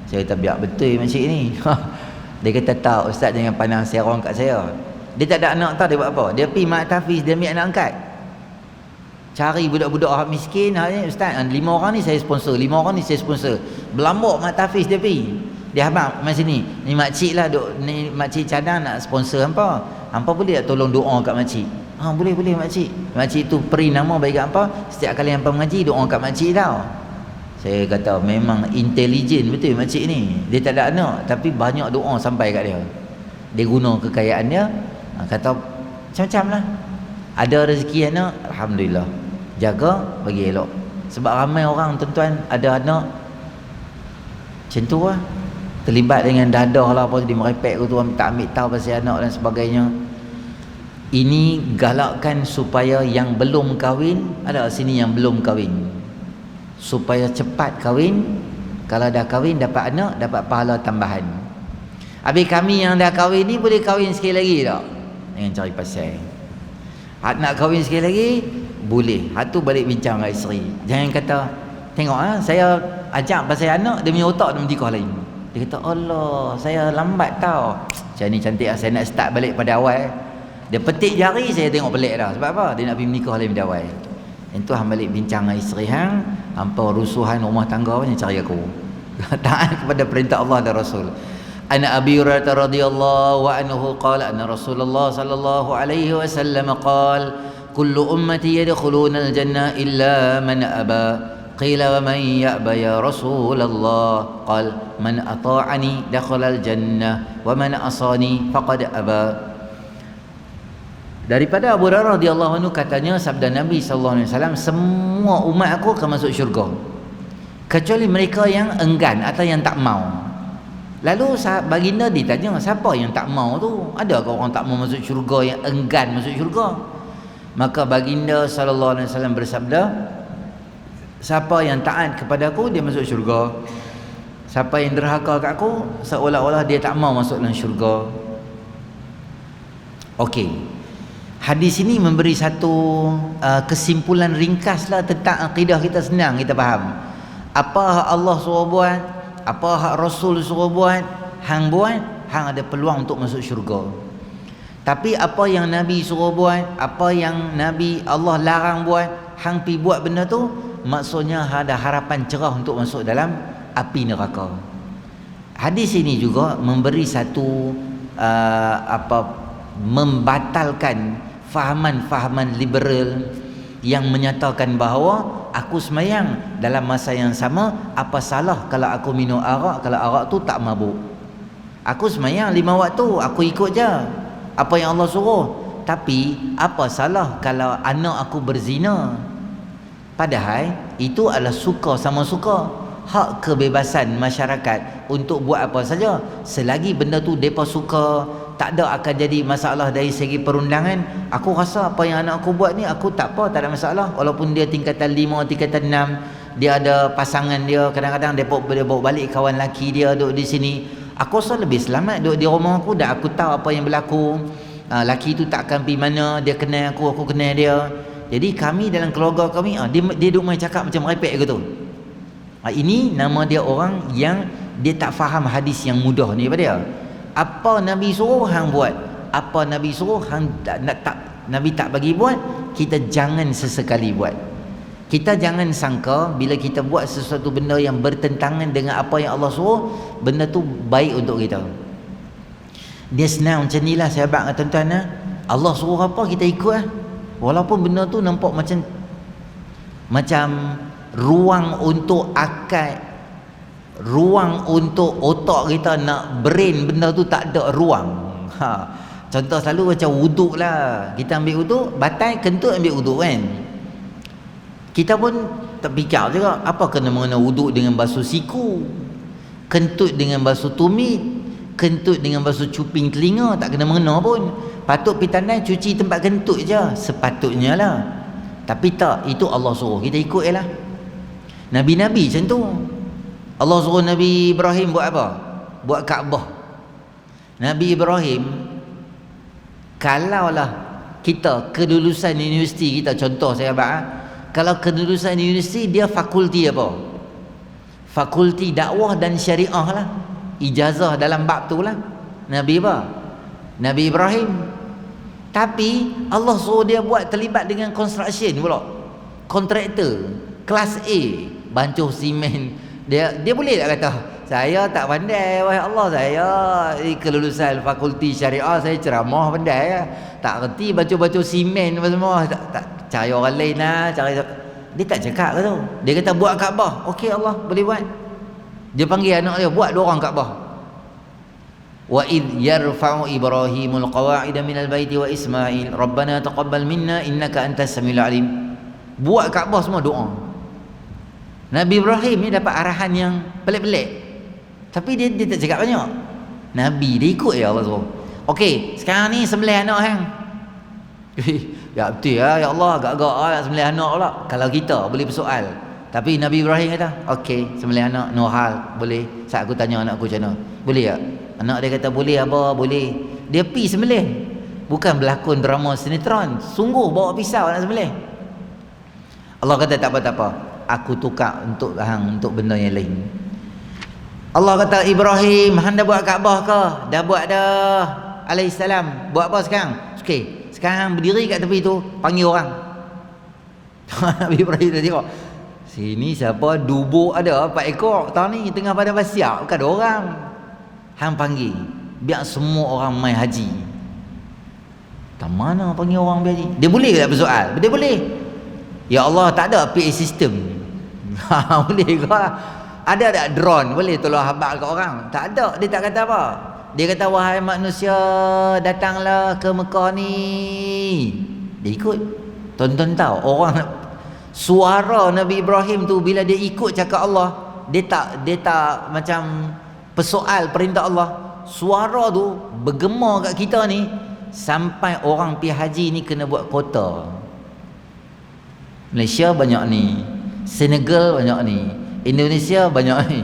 Saya kata, biar betul makcik ni. Dia kata, tak Ustaz, jangan pandang serong kat saya. Dia tak ada anak, tahu dia buat apa? Dia pergi mak tahfiz, dia ambil anak angkat, cari budak-budak orang miskin. Ustaz, 5 orang ni saya sponsor, 5 orang ni saya sponsor. Berlambak mak tahfiz dia pergi. Dia habang mari sini, ni makcik lah duk, ni makcik cadang nak sponsor hampa. Hampa boleh tak tolong doa kat makcik? Boleh makcik. Makcik tu peri nama bagi hampa, setiap kali hampa mengaji doa kat makcik tau. Saya kata memang intelijen betul makcik ni. Dia tak ada anak tapi banyak doa sampai kat dia. Dia guna kekayaan dia, kata macam-macam lah. Ada rezeki anak, alhamdulillah, jaga bagi elok. Sebab ramai orang tuan-tuan ada anak macam tu lah, terlibat dengan dadah lah apa, dia merepek ke tu, tak ambil tahu pasal anak dan sebagainya. Ini galakkan supaya yang belum kahwin, ada sini yang belum kahwin, supaya cepat kahwin. Kalau dah kahwin dapat anak, dapat pahala tambahan. Habis kami yang dah kahwin ni boleh kahwin sekali lagi tak? Jangan cari pasal. Nak kahwin sekali lagi boleh. Tu balik bincang dengan isteri. Jangan kata, tengok saya ajak pasal anak, dia punya otak dia menikah lain. Dia kata, Allah, saya lambat tau. Macam ni cantik lah, saya nak start balik pada awal. Dia petik jari, saya tengok pelik dah. Sebab apa? Dia nak pergi menikah lain pada awal. Yang tu hang balik bincang dengan isteri hang, hampa rusuhan rumah tangga ni cari aku. Taat kepada perintah Allah dan Rasul. Ana Abi Hurairah radhiyallahu anhu qala anna Rasulullah sallallahu alaihi wasallam qala kullu ummati yadkhuluna al-jannah illa man aba. Qila wa man ya'ba ya Rasulullah? Qal man ata'ani dakhala al-jannah wa man asani faqad aba. Daripada Abu Hurairah radhiyallahu anhu katanya, sabda Nabi sallallahu alaihi wasallam, semua umat aku akan masuk syurga kecuali mereka yang enggan atau yang tak mau. Lalu baginda ditanya, siapa yang tak mau tu? Adakah orang tak mau masuk syurga, yang enggan masuk syurga? Maka baginda sallallahu alaihi wasallam bersabda, siapa yang taat kepada aku, dia masuk syurga. Siapa yang derhaka kat aku, seolah-olah dia tak mau masuk dalam syurga. Okey, hadis ini memberi satu kesimpulan ringkas lah tentang akidah kita. Senang kita faham. Apa hak Allah suruh buat, apa hak Rasul suruh buat, hang buat, hang ada peluang untuk masuk syurga. Tapi apa yang Nabi suruh buat, apa yang Nabi Allah larang buat, hang pi buat benda tu, maksudnya ada harapan cerah untuk masuk dalam api neraka. Hadis ini juga memberi satu membatalkan fahaman-fahaman liberal yang menyatakan bahawa aku semayang dalam masa yang sama, apa salah kalau aku minum arak, kalau arak tu tak mabuk. Aku semayang 5 waktu, aku ikut je apa yang Allah suruh. Tapi apa salah kalau anak aku berzina? Padahal itu adalah suka sama suka, hak kebebasan masyarakat untuk buat apa saja selagi benda tu depa suka, tak ada akan jadi masalah dari segi perundangan. Aku rasa apa yang anak aku buat ni, aku tak apa, tak ada masalah. Walaupun dia tingkatan 5, tingkatan 6, dia ada pasangan dia, kadang-kadang dia bawa balik kawan laki dia duduk di sini. Aku rasa lebih selamat duduk di rumah aku, dan aku tahu apa yang berlaku. Laki tu tak akan pergi mana, dia kenal aku kenal dia. Jadi kami dalam keluarga kami, dia duduk main cakap macam merepek ke tu. Ini nama dia orang yang dia tak faham hadis yang mudah ni pada dia. Apa Nabi suruh hang buat, apa Nabi suruh hang Nabi tak bagi buat, kita jangan sesekali buat. Kita jangan sangka bila kita buat sesuatu benda yang bertentangan dengan apa yang Allah suruh, benda tu baik untuk kita. Dia senang macam ni lah sahabat tuan-tuan. Allah suruh apa kita ikut lah. Walaupun benda tu nampak macam ruang untuk akal, ruang untuk otak kita nak brain, benda tu tak ada ruang. Contoh selalu macam wuduk lah. Kita ambil wuduk, batal, kentut ambil wuduk kan. Kita pun terfikir juga, apa kena-mengena wuduk dengan basuh siku, kentut dengan basuh tumit, kentut dengan basuh cuping telinga, tak kena-mengena pun. Patut pitandai cuci tempat kentut je, sepatutnya lah. Tapi tak, itu Allah suruh, kita ikut je lah. Nabi-Nabi macam tu. Allah suruh Nabi Ibrahim buat apa? buat Kaabah. Nabi Ibrahim, kalaulah kita kelulusan universiti kita, contoh saya kalau kelulusan universiti dia fakulti apa? Fakulti dakwah dan syariah lah. Ijazah dalam bab tu lah. Nabi apa? Nabi Ibrahim. Tapi Allah suruh dia buat terlibat dengan construction pula. Kontraktor kelas A, bancuh simen. Dia boleh tak kata, saya tak pandai wahai Allah, saya kelulusan fakulti syariah, saya ceramah pandai ya. Tak reti bancuh-bancuh simen apa semua, tak cari orang lain lah, cari. Dia tak cakap ke tu. Dia kata buat Kaabah. Okey Allah, boleh buat. Dia panggil anak dia, buat 2 orang Kaabah. Wa id yarfa'u Ibrahimul qawa'ida minal baiti wa Ismail Rabbana taqabbal minna innaka antas samiul alim. Buat Kaabah semua doa. Nabi Ibrahim ni dapat arahan yang pelik-pelik. Tapi dia tak cakap banyak. Nabi dia ikut ya Allah suruh. Okey, sekarang ni sembelih anak hang. Ya betul ya Allah, agak-agak nak sembelih anak pula. Kalau kita boleh bersoal. Tapi Nabi Ibrahim kata, okey, sembelih anak, no hal, boleh. Saat aku tanya anak aku macam mana? Boleh tak? Anak dia kata, boleh abah, boleh. Dia pi sembelih. Bukan berlakon drama sinetron. Sungguh bawa pisau nak sembelih. Allah kata, tak apa-apa. Aku tukar untuk hang, untuk benda yang lain. Allah kata, Ibrahim, hang dah buat Kaabah ke? Dah buat dah. Alaihissalam. Buat apa sekarang? Okey, sekarang berdiri kat tepi tu, panggil orang. Nabi Ibrahim dah tengok. Sini siapa? Dubuk ada 4 ekor. Tahu ni tengah pada basiak, bukan ada orang. Hang panggil, biar semua orang mai haji. Tak mana panggil orang pergi haji? Dia boleh ke tak bersoal? Dia boleh. Ya Allah, tak ada PA system. Boleh ke? Ada tak drone? Boleh tolong habaq kat orang? Tak ada. Dia tak kata apa. Dia kata, wahai manusia, datanglah ke Mekah ni. Dia ikut. Tonton tahu orang, suara Nabi Ibrahim tu bila dia ikut cakap Allah, dia tak macam persoal perintah Allah. Suara tu bergema kat kita ni sampai orang pergi haji ni kena buat kota. Malaysia banyak ni, Senegal banyak ni, Indonesia banyak ni.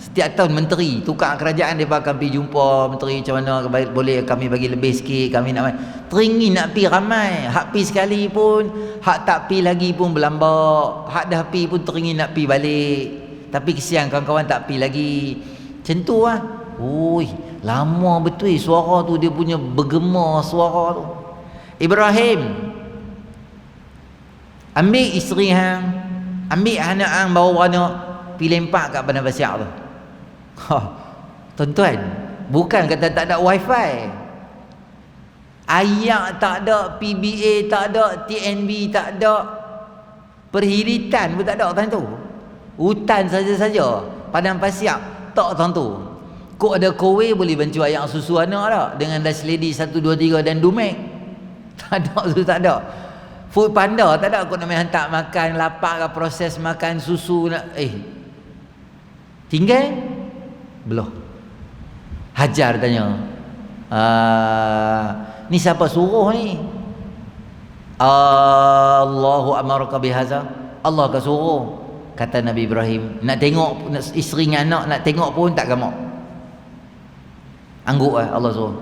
Setiap tahun menteri tukar kerajaan dia akan pergi jumpa menteri macam mana boleh kami bagi lebih sikit, kami nak teringin nak pergi ramai. Hak pergi sekali pun, hak tak pergi lagi pun berlambak, hak dah pergi pun teringin nak pergi balik. Tapi kesian kawan-kawan tak pergi lagi. Macam tu lah. Ui, lama betul suara tu, dia punya bergema suara tu. Ibrahim, ambil isteri hang, ambil anak hang, bawa anak, pergi lempak kat padang pasir tu. Tuan-tuan, bukan kata tak ada wifi, ayak tak ada, PBA tak ada, TNB tak ada, perhiritan pun tak ada tahun tu. Hutan saja-saja, padang pasir tak tahun tu. Kok ada kowe boleh bancu ayak susu anak tak? Dengan Dash Lady 1, 2, 3 dan Dumek. Tak ada, susu tak ada. Food Panda tak ada. Kok nak main hantar makan, lapar ke proses makan susu nak, tinggal belum. Hajar tanya, ni siapa suruh ni? Allahu amaraka bihaza. Allah ke suruh. Kata Nabi Ibrahim, nak tengok isteri dengan anak, nak tengok pun tak gamak. Angguk Allah suruh.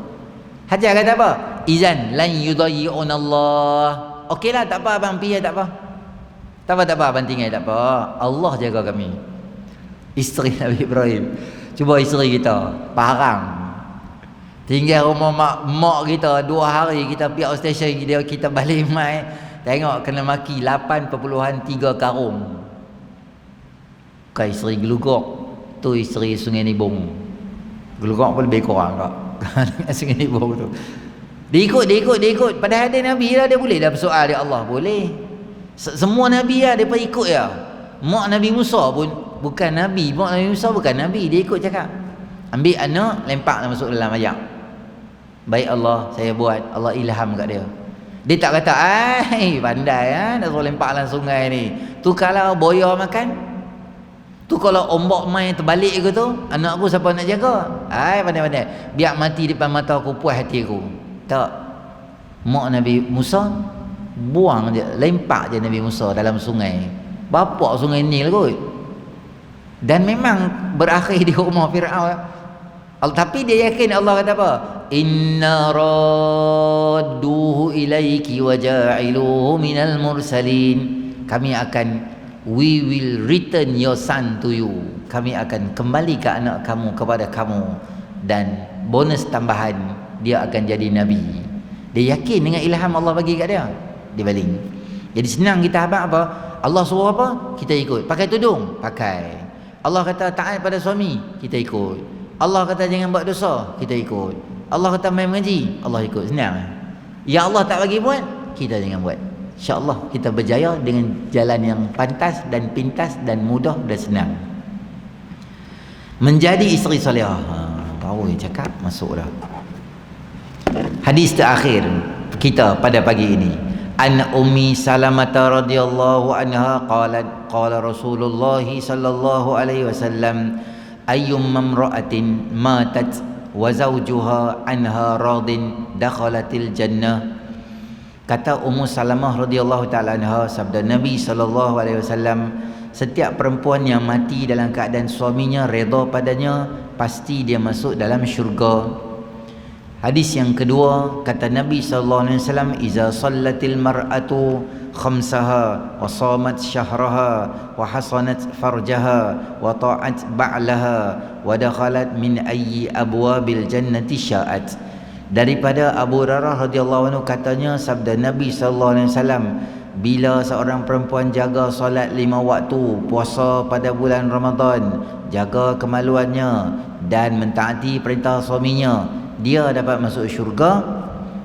Hajar kata apa? Izan lan yudayyi'un Allah. Okeylah, tak apa abang pergi, tak apa. Tak apa abang tinggal, tak apa. Allah jaga kami. Isteri Nabi Ibrahim. Cuba isteri kita parang, tinggal rumah mak kita 2 hari, kita pergi outstation, kita balik mai, tengok kena maki 8.3 karung. Bukan isteri Gelugok, tu isteri Sungai Nibong. Gelugok pun lebih kurang kak. Sungai Nibong tu dia ikut. Padahal ada Nabi lah, dia boleh dah bersoal dia Allah, boleh. Semua Nabi lah dia pun ikut ya. Mak Nabi Musa pun bukan Nabi, mak Nabi Musa bukan Nabi, dia ikut cakap. Ambil anak, lempak masuk dalam ayak. Baik Allah, saya buat. Allah ilham kat dia. Dia tak kata, pandai nak suruh lempak dalam sungai ni. Tu kalau boya makan, tu kalau ombak main terbalik ke tu, anak aku siapa nak jaga? Pandai-pandai. Biar mati depan mata aku, puas hati aku. Tak. Mak Nabi Musa buang je, lempak je Nabi Musa dalam sungai. Bapak sungai Nil kot. Dan memang berakhir di rumah Fir'aun. Tapi dia yakin. Allah kata apa? Inna radduhu ilaiki wa ja'iluhu minal mursalin. We will return your son to you. Kami akan kembali ke anak kamu kepada kamu, dan bonus tambahan, dia akan jadi nabi. Dia yakin dengan ilham Allah bagi kat dia. Dia baling. Jadi senang kita apa? Allah suruh apa? Kita ikut. Pakai tudung? Pakai. Allah kata taat pada suami? Kita ikut. Allah kata jangan buat dosa? Kita ikut. Allah kata main mengaji? Allah ikut. Senang. Ya Allah tak bagi buat? Kita jangan buat. InsyaAllah kita berjaya dengan jalan yang pantas dan pintas dan mudah dan senang. Menjadi isteri solehah. Tahu yang cakap masuk dah. Hadis terakhir kita pada pagi ini. An Ummi Salamah radhiyallahu anha qalat qala Rasulullah sallallahu alaihi wasallam ayyum mamra'atin matat wa zawjuha anha radin dakhalatil jannah. Kata Ummu Salamah radhiyallahu taala anha, sabda Nabi sallallahu alaihi wasallam, setiap perempuan yang mati dalam keadaan suaminya redha padanya, pasti dia masuk dalam syurga. Hadis yang kedua, kata Nabi sallallahu alaihi wasallam, iza sallatil mar'atu khamsaha wa shamat syahraha wa hasanat farjaha wa ta'at ba'laha wa dakhalat min ayyi abwabil jannati sya'at. Daripada Abu Hurairah radhiyallahu anhu katanya, sabda Nabi sallallahu alaihi wasallam, bila seorang perempuan jaga solat 5 waktu, puasa pada bulan Ramadan, jaga kemaluannya dan mentaati perintah suaminya, dia dapat masuk syurga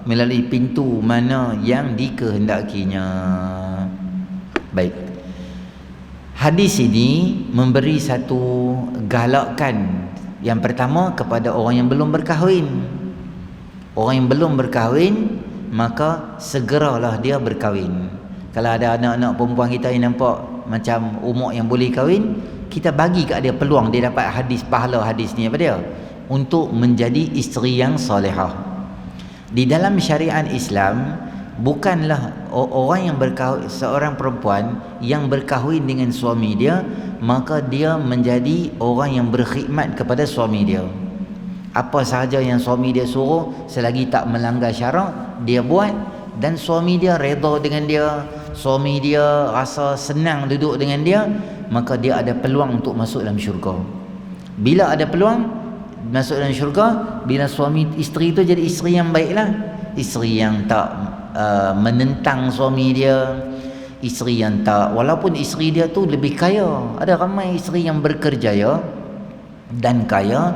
melalui pintu mana yang dikehendakinya. Baik. Hadis ini memberi satu galakan. Yang pertama kepada orang yang belum berkahwin. Orang yang belum berkahwin, maka segeralah dia berkahwin. Kalau ada anak-anak perempuan kita yang nampak macam umur yang boleh kahwin, kita bagi kat dia peluang, dia dapat pahala hadis ni apa dia? Untuk menjadi isteri yang solehah. Di dalam syariat Islam, bukanlah orang yang berkahwin, seorang perempuan yang berkahwin dengan suami dia, maka dia menjadi orang yang berkhidmat kepada suami dia. Apa sahaja yang suami dia suruh, selagi tak melanggar syarak, dia buat, dan suami dia redha dengan dia, suami dia rasa senang duduk dengan dia, maka dia ada peluang untuk masuk dalam syurga. Bila ada peluang masuk dalam syurga, bila suami isteri itu jadi isteri yang baiklah, isteri yang tak menentang suami dia, isteri yang tak, walaupun isteri dia tu lebih kaya. Ada ramai isteri yang berkerjaya dan kaya,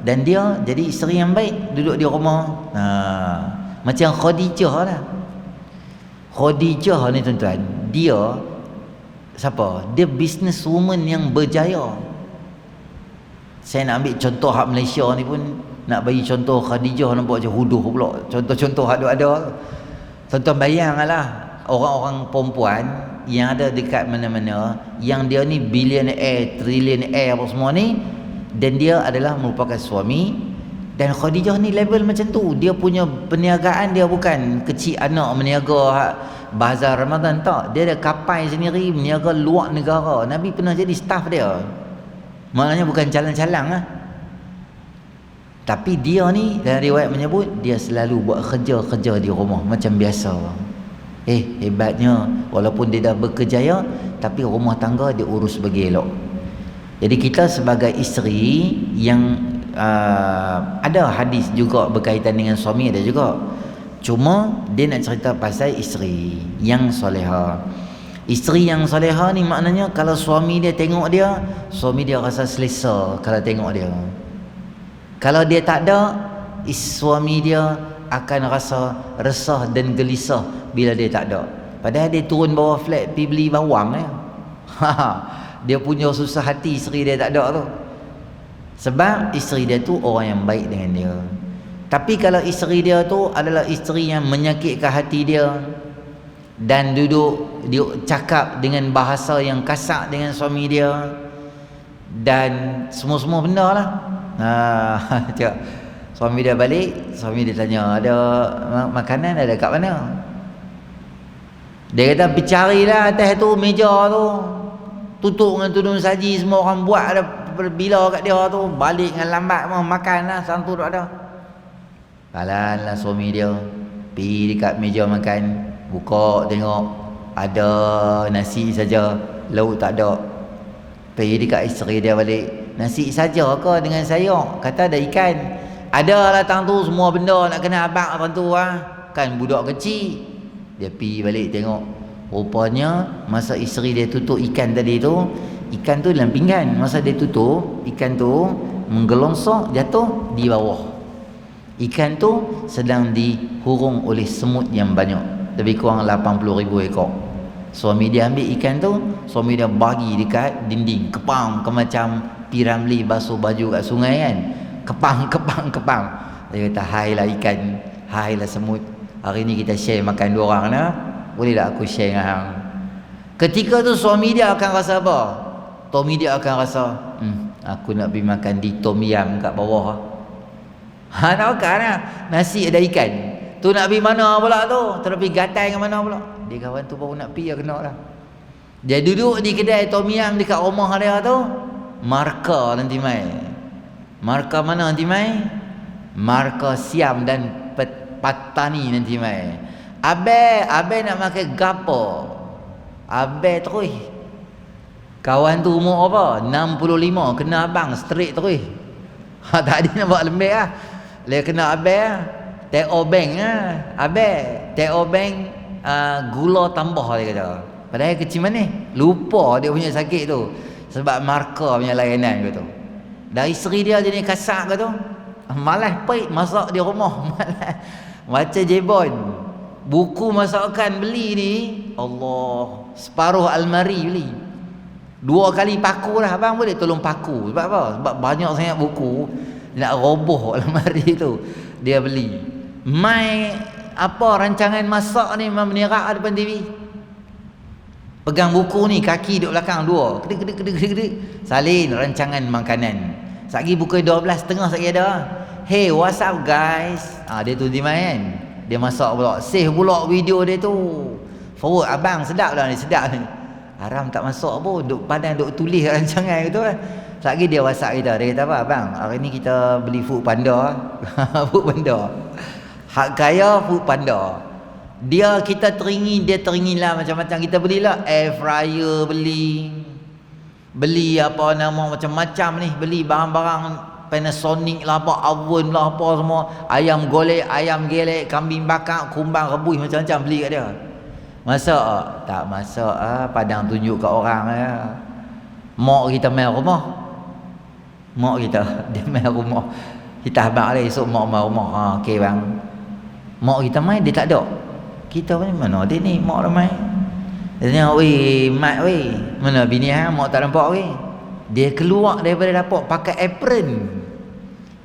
dan dia jadi isteri yang baik, duduk di rumah. Macam Khadijah lah. Khadijah ni tuan-tuan, dia siapa? Dia business woman yang berjaya. Saya nak ambil contoh hak Malaysia ni pun, nak bagi contoh Khadijah nampak macam huduh pula. Contoh-contoh ada. Tuan-tuan bayanglah orang-orang perempuan yang ada dekat mana-mana, yang dia ni billionaire, trillionaire apa semua ni, dan dia adalah merupakan suami. Dan Khadijah ni level macam tu. Dia punya perniagaan dia bukan kecil anak meniaga bazar Ramadan, tak. Dia ada kapal sendiri meniaga luar negara. Nabi pernah jadi staff dia. Maknanya bukan calang-calang lah. Tapi dia ni dalam riwayat menyebut, dia selalu buat kerja-kerja di rumah macam biasa. Hebatnya, walaupun dia dah berkejaya, tapi rumah tangga dia urus bagi elok. Jadi kita sebagai isteri yang ada hadis juga berkaitan dengan suami, ada juga. Cuma dia nak cerita pasal isteri yang soleha. Isteri yang soleha ni maknanya kalau suami dia tengok dia, suami dia rasa selesa kalau tengok dia. Kalau dia tak ada, suami dia akan rasa resah dan gelisah bila dia tak ada. Padahal dia turun bawah flat pergi beli bawang dia punya susah hati isteri dia tak ada tu. Sebab isteri dia tu orang yang baik dengan dia. Tapi kalau isteri dia tu adalah isteri yang menyakitkan hati dia, dan duduk dia cakap dengan bahasa yang kasar dengan suami dia, dan semua-semua benda lah. Suami dia balik, suami dia tanya, ada makanan ada kat mana? Dia kata, pergi carilah atas tu, meja tu, tutup dengan tudung saji, semua orang buat ada bila kat dia tu, balik dengan lambat mau makan lah, santu tak ada. Kalah suami dia pergi dekat meja makan, buka tengok ada nasi saja, lauk tak ada. Pergi dekat isteri dia balik, nasi saja ke dengan sayur? Kata ada ikan. Ada lah tang tu, semua benda nak kena abang abang tu lah. Kan budak kecil. Dia pergi balik tengok, rupanya masa isteri dia tutup ikan tadi tu, ikan tu dalam pinggan. Masa dia tutup, ikan tu menggelongsok jatuh di bawah. Ikan tu sedang dihurung oleh semut yang banyak, lebih kurang 80,000 ekor. Suami dia ambil ikan tu, suami dia bagi dekat dinding, kepang ke macam Piramli basuh baju kat sungai kan. Kepang. Dia kata, hai lah ikan, hai lah semut, hari ni kita share makan dua orang lah. Boleh tak aku share dengan hang? Ketika tu suami dia akan rasa apa? Suami dia akan rasa, aku nak pergi makan di tom yam kat bawah. Nak makan lah, nasi ada ikan. Tu nak pergi mana pula tu? Terus pergi gatai ke mana pula? Dia kawan tu baru nak pergi, kena lah. Dia duduk di kedai tom yam dekat rumah dia tu, marka nanti mai. Marka mana nanti mai? Marka Siam dan Patani nanti mai. Abe nak makan gapo? Abe terus. Kawan tu umur apa? 65, kena abang straight terus. Tak ada nak buat lembek lah. Dia kena abe lah. Teo bank lah. Abe Teo bank gula tambah, dia kata. Padahal kecil mana? Lupa dia punya sakit tu. Sebab marka punya layanan gitu. Dari isteri dia jadi kasar gitu. Malas pait masak di rumah. Malas. Macam jebon. Buku masakan beli ni, Allah, separuh almari beli. 2 kali paku lah, abang boleh tolong paku. Sebab apa? Sebab banyak sangat buku, nak roboh almari tu. Dia beli. Mai apa rancangan masak ni memang menerak depan TV. Pegang buku ni, kaki duduk belakang 2. Kedek. Salin rancangan makanan. Satgi pukul 12.30 satgi ada. Hey, what's up guys? Dia tu di main kan. Dia masak pula. Save pula video dia tu. Forward, abang sedap lah ni, sedap ni. Haram tak masak pun, duk padang duk tulis rancangan gitu kan. Satgi dia WhatsApp kita. Dia kata apa? Abang, hari ni kita beli Food Panda. Food Panda. Hak kaya Food Panda. Kita teringin lah macam-macam. Kita belilah air fryer, beli apa nama macam-macam ni, beli barang-barang Panasonic lah, apa oven lah, apa semua, ayam golek, ayam gelek, kambing bakar, kumbang rebus, macam-macam beli kat dia. Masak tak masak padang tunjuk kat orang ya. Mak kita main rumah. Mak kita dia main rumah. Kita abang lah esok mak main rumah. Okey bang. Mak kita main dia tak ada. Kita ni mana dia ni mak dah main. Dia tanya, "Weh, mak weh, mana bini hang? Mak tak nampak weh." Dia keluar daripada dapur pakai apron.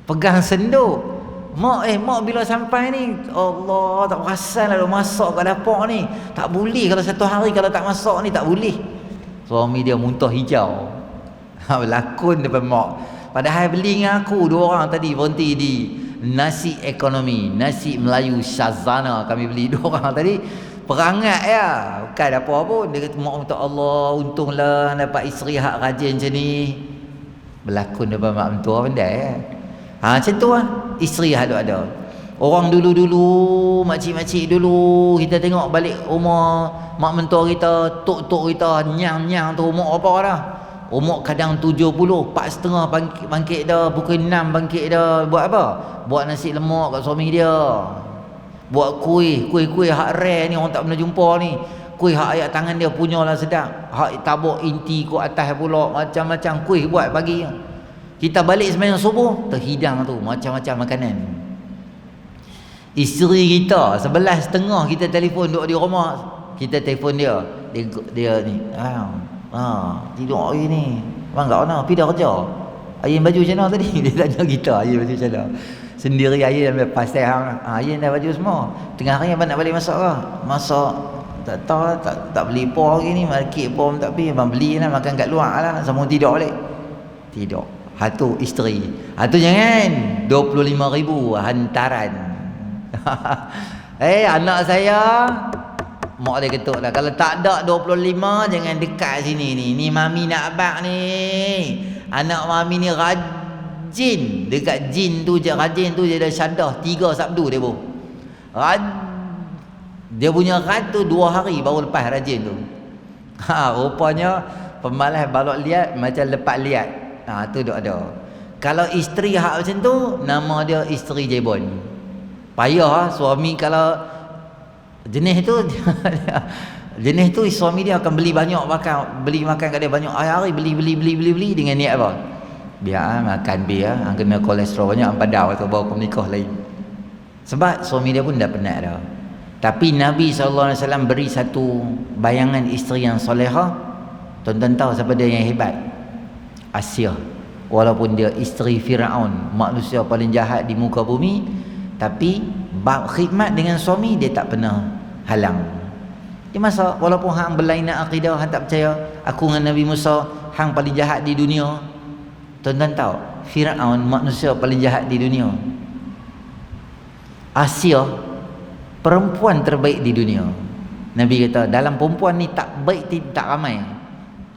Pegang senduk. Mak bila sampai ni, Allah, tak perasan lah masak kat dapur ni. Tak boleh kalau satu hari kalau tak masak ni, tak boleh. Suami dia muntah hijau. Berlakon depan mak. Padahal beli dengan aku 2 orang tadi berhenti di nasi ekonomi, nasi Melayu Shazana. Kami beli 2 orang tadi. Perangat ya, bukan apa pun. Dia kata, mak minta Allah, untunglah dapat isteri hak rajin macam ni. Berlakon depan mak mentua pandai ya. Macam tu lah isteri hak ada. Orang dulu-dulu, makcik-makcik dulu, kita tengok balik rumah mak mentua kita, tok-tok kita, nyang-nyang tu umur apa dah? Umur kadang 70, 4.30 bangkit dah, pukul 6 bangkit dah. Buat apa? Buat nasi lemak kat suami dia. Buat kuih hak rare ni, orang tak pernah jumpa ni. Kuih hak ayat tangan dia punyalah sedap. Hak tabuk inti ku atas pula, macam-macam kuih buat pagi. Kita balik sembahyang subuh, terhidang tu macam-macam makanan. Isteri kita 11.30 kita telefon duduk di rumah, kita telefon dia ni, tidur hari ni bang kat mana, pergi dah kerja, ayun baju macam mana tadi? Dia tanya kita ayun baju macam mana. Sendiri ayun ambil pasal ayun dah baju semua. Tengah hari abang nak balik masak ke? Masak tak tahu, tak beli apa hari ni, market pun tak pergi, abang beli lah, makan kat luar lah, sambung tidur balik. Tidur. Hatu isteri. Hatu jangan 25,000 hantaran. Anak saya, mak dia ketuk lah, kalau tak ada 25 jangan dekat sini ni. Ni mami nak abang ni. anak mami ni rajin. Dekat jin tu je, rajin tu je ada syadah 3 sabdu dia pun. Dia punya rad tu 2 hari baru lepas rajin tu. Rupanya pemalas balok liat macam lepas liat. Tu duk ada. Kalau isteri hak macam tu, nama dia isteri jebon. Payah suami kalau jenis tu jenis tu suami dia akan beli banyak makan kat dia banyak hari beli dengan niat apa? Biar makan biar kena kolesterol banyak padau atau bawa ke nikah lain. Sebab suami dia pun dah penat dah. Tapi Nabi SAW beri satu bayangan isteri yang solehah. Tuan-tuan tahu siapa dia yang hebat? Asia. Walaupun dia isteri Firaun, manusia paling jahat di muka bumi, tapi bab khidmat dengan suami dia tak pernah halang. Dia masa walaupun hang berlainan akidah, hang tak percaya aku dengan Nabi Musa hang paling jahat di dunia. Tuan-tuan tahu Firaun manusia paling jahat di dunia. Asia perempuan terbaik di dunia. Nabi kata dalam perempuan ni tak baik tak ramai.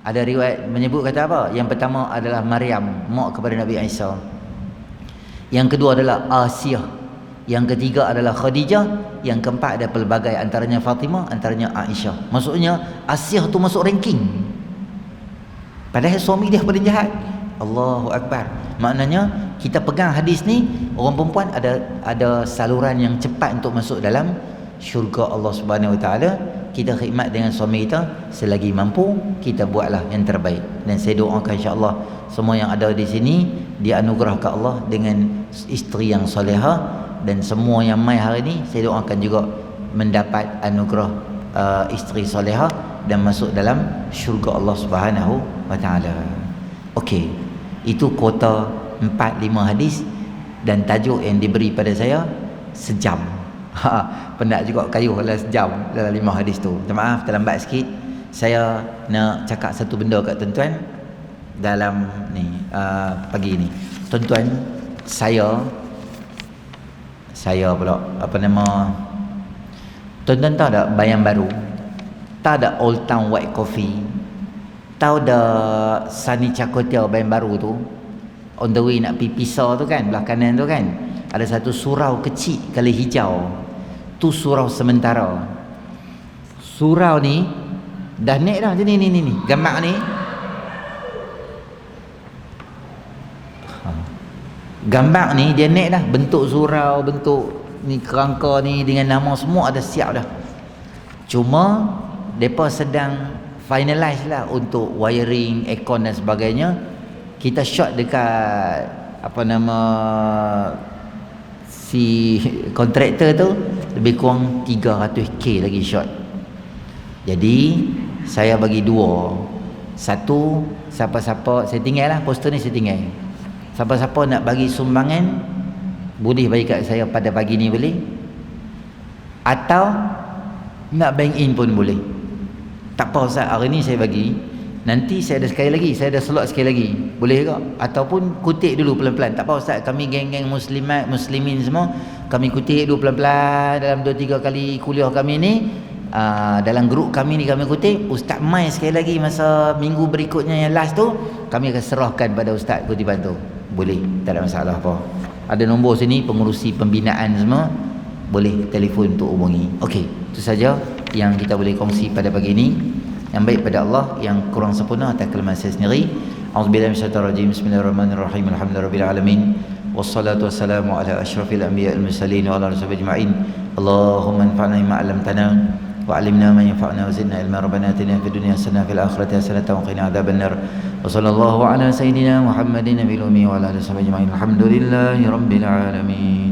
Ada riwayat menyebut kata apa? Yang pertama adalah Maryam, mak kepada Nabi Isa. Yang kedua adalah Asia. Yang ketiga adalah Khadijah. Yang keempat ada pelbagai, antaranya Fatimah, antaranya Aisyah. Maksudnya Asia tu masuk ranking. Padahal suami dia paling jahat. Allahu Akbar. Maknanya kita pegang hadis ni, orang perempuan ada saluran yang cepat untuk masuk dalam syurga Allah Subhanahu Wa Taala. Kita khidmat dengan suami kita selagi mampu, kita buatlah yang terbaik. Dan saya doakan insya-Allah semua yang ada di sini dianugerahkan Allah dengan isteri yang solehah, dan semua yang mai hari ni saya doakan juga mendapat anugerah isteri solehah dan masuk dalam syurga Allah Subhanahu Wa Taala. Okey. Itu kuota 4-5 hadis, dan tajuk yang diberi pada saya sejam. Penat juga kayuh lah sejam dalam 5 hadis tu. Minta maaf terlambat sikit. Saya nak cakap satu benda kat tuan-tuan dalam ni pagi ni. Tuan-tuan, saya pula tuan-tuan tahu tak Bayan Baru? Tahu tak Old Town White Coffee? Tahu dah Sani Cakotia Bayan Baru tu? On the way nak pergi Pisau tu kan, belah kanan tu kan, ada satu surau kecil kali hijau. Tu surau sementara. Surau ni dah naik dah. Ni gambar ni. Gambar ni dia naik dah. Bentuk surau, bentuk ni kerangka ni dengan nama semua ada siap dah. Cuma depa sedang finalize lah untuk wiring, aircon dan sebagainya. Kita shot dekat si kontraktor tu lebih kurang 300k lagi shot. Jadi saya bagi 2. Satu, siapa-siapa, saya tinggal lah poster ni, saya tinggal. Siapa-siapa nak bagi sumbangan boleh bagi kat saya pada pagi ni boleh, atau nak bank in pun boleh. Tak apa Ustaz, hari ni saya bagi, nanti saya ada sekali lagi, saya ada slot sekali lagi, boleh ke? Ataupun kutip dulu pelan-pelan. Tak apa Ustaz, kami geng-geng muslimin semua, kami kutip dulu pelan-pelan dalam 2-3 kali kuliah kami ni. Dalam grup kami ni kami kutip, Ustaz mai sekali lagi masa minggu berikutnya yang last tu, kami akan serahkan pada Ustaz kutipan tu. Boleh, tak ada masalah apa. Ada nombor sini pengurusi pembinaan semua, boleh telefon untuk hubungi. Okey, itu saja yang kita boleh kongsi pada pagi ini. Yang baik pada Allah, yang kurang sempurna atas kelemahan saya sendiri. A'udzubillahi minasyaitonir rajim. Bismillahirrahmanirrahim. Alhamdulillahirabbil alamin. Wassalatu wassalamu ala asyrafil anbiya'il mursalin wa ala alihi ajma'in. Allahumma anfa'na bima 'allamtana wa 'allimna ma yanfa'una wa zidna ilma. Rabbana atina fid dunya hasanah wa fil akhirati hasanah wa qina adzabannar. Wa sallallahu ala sayyidina Muhammadin nabiyil ummi wa ala alihi ajma'in. Alhamdulillahirabbil alamin.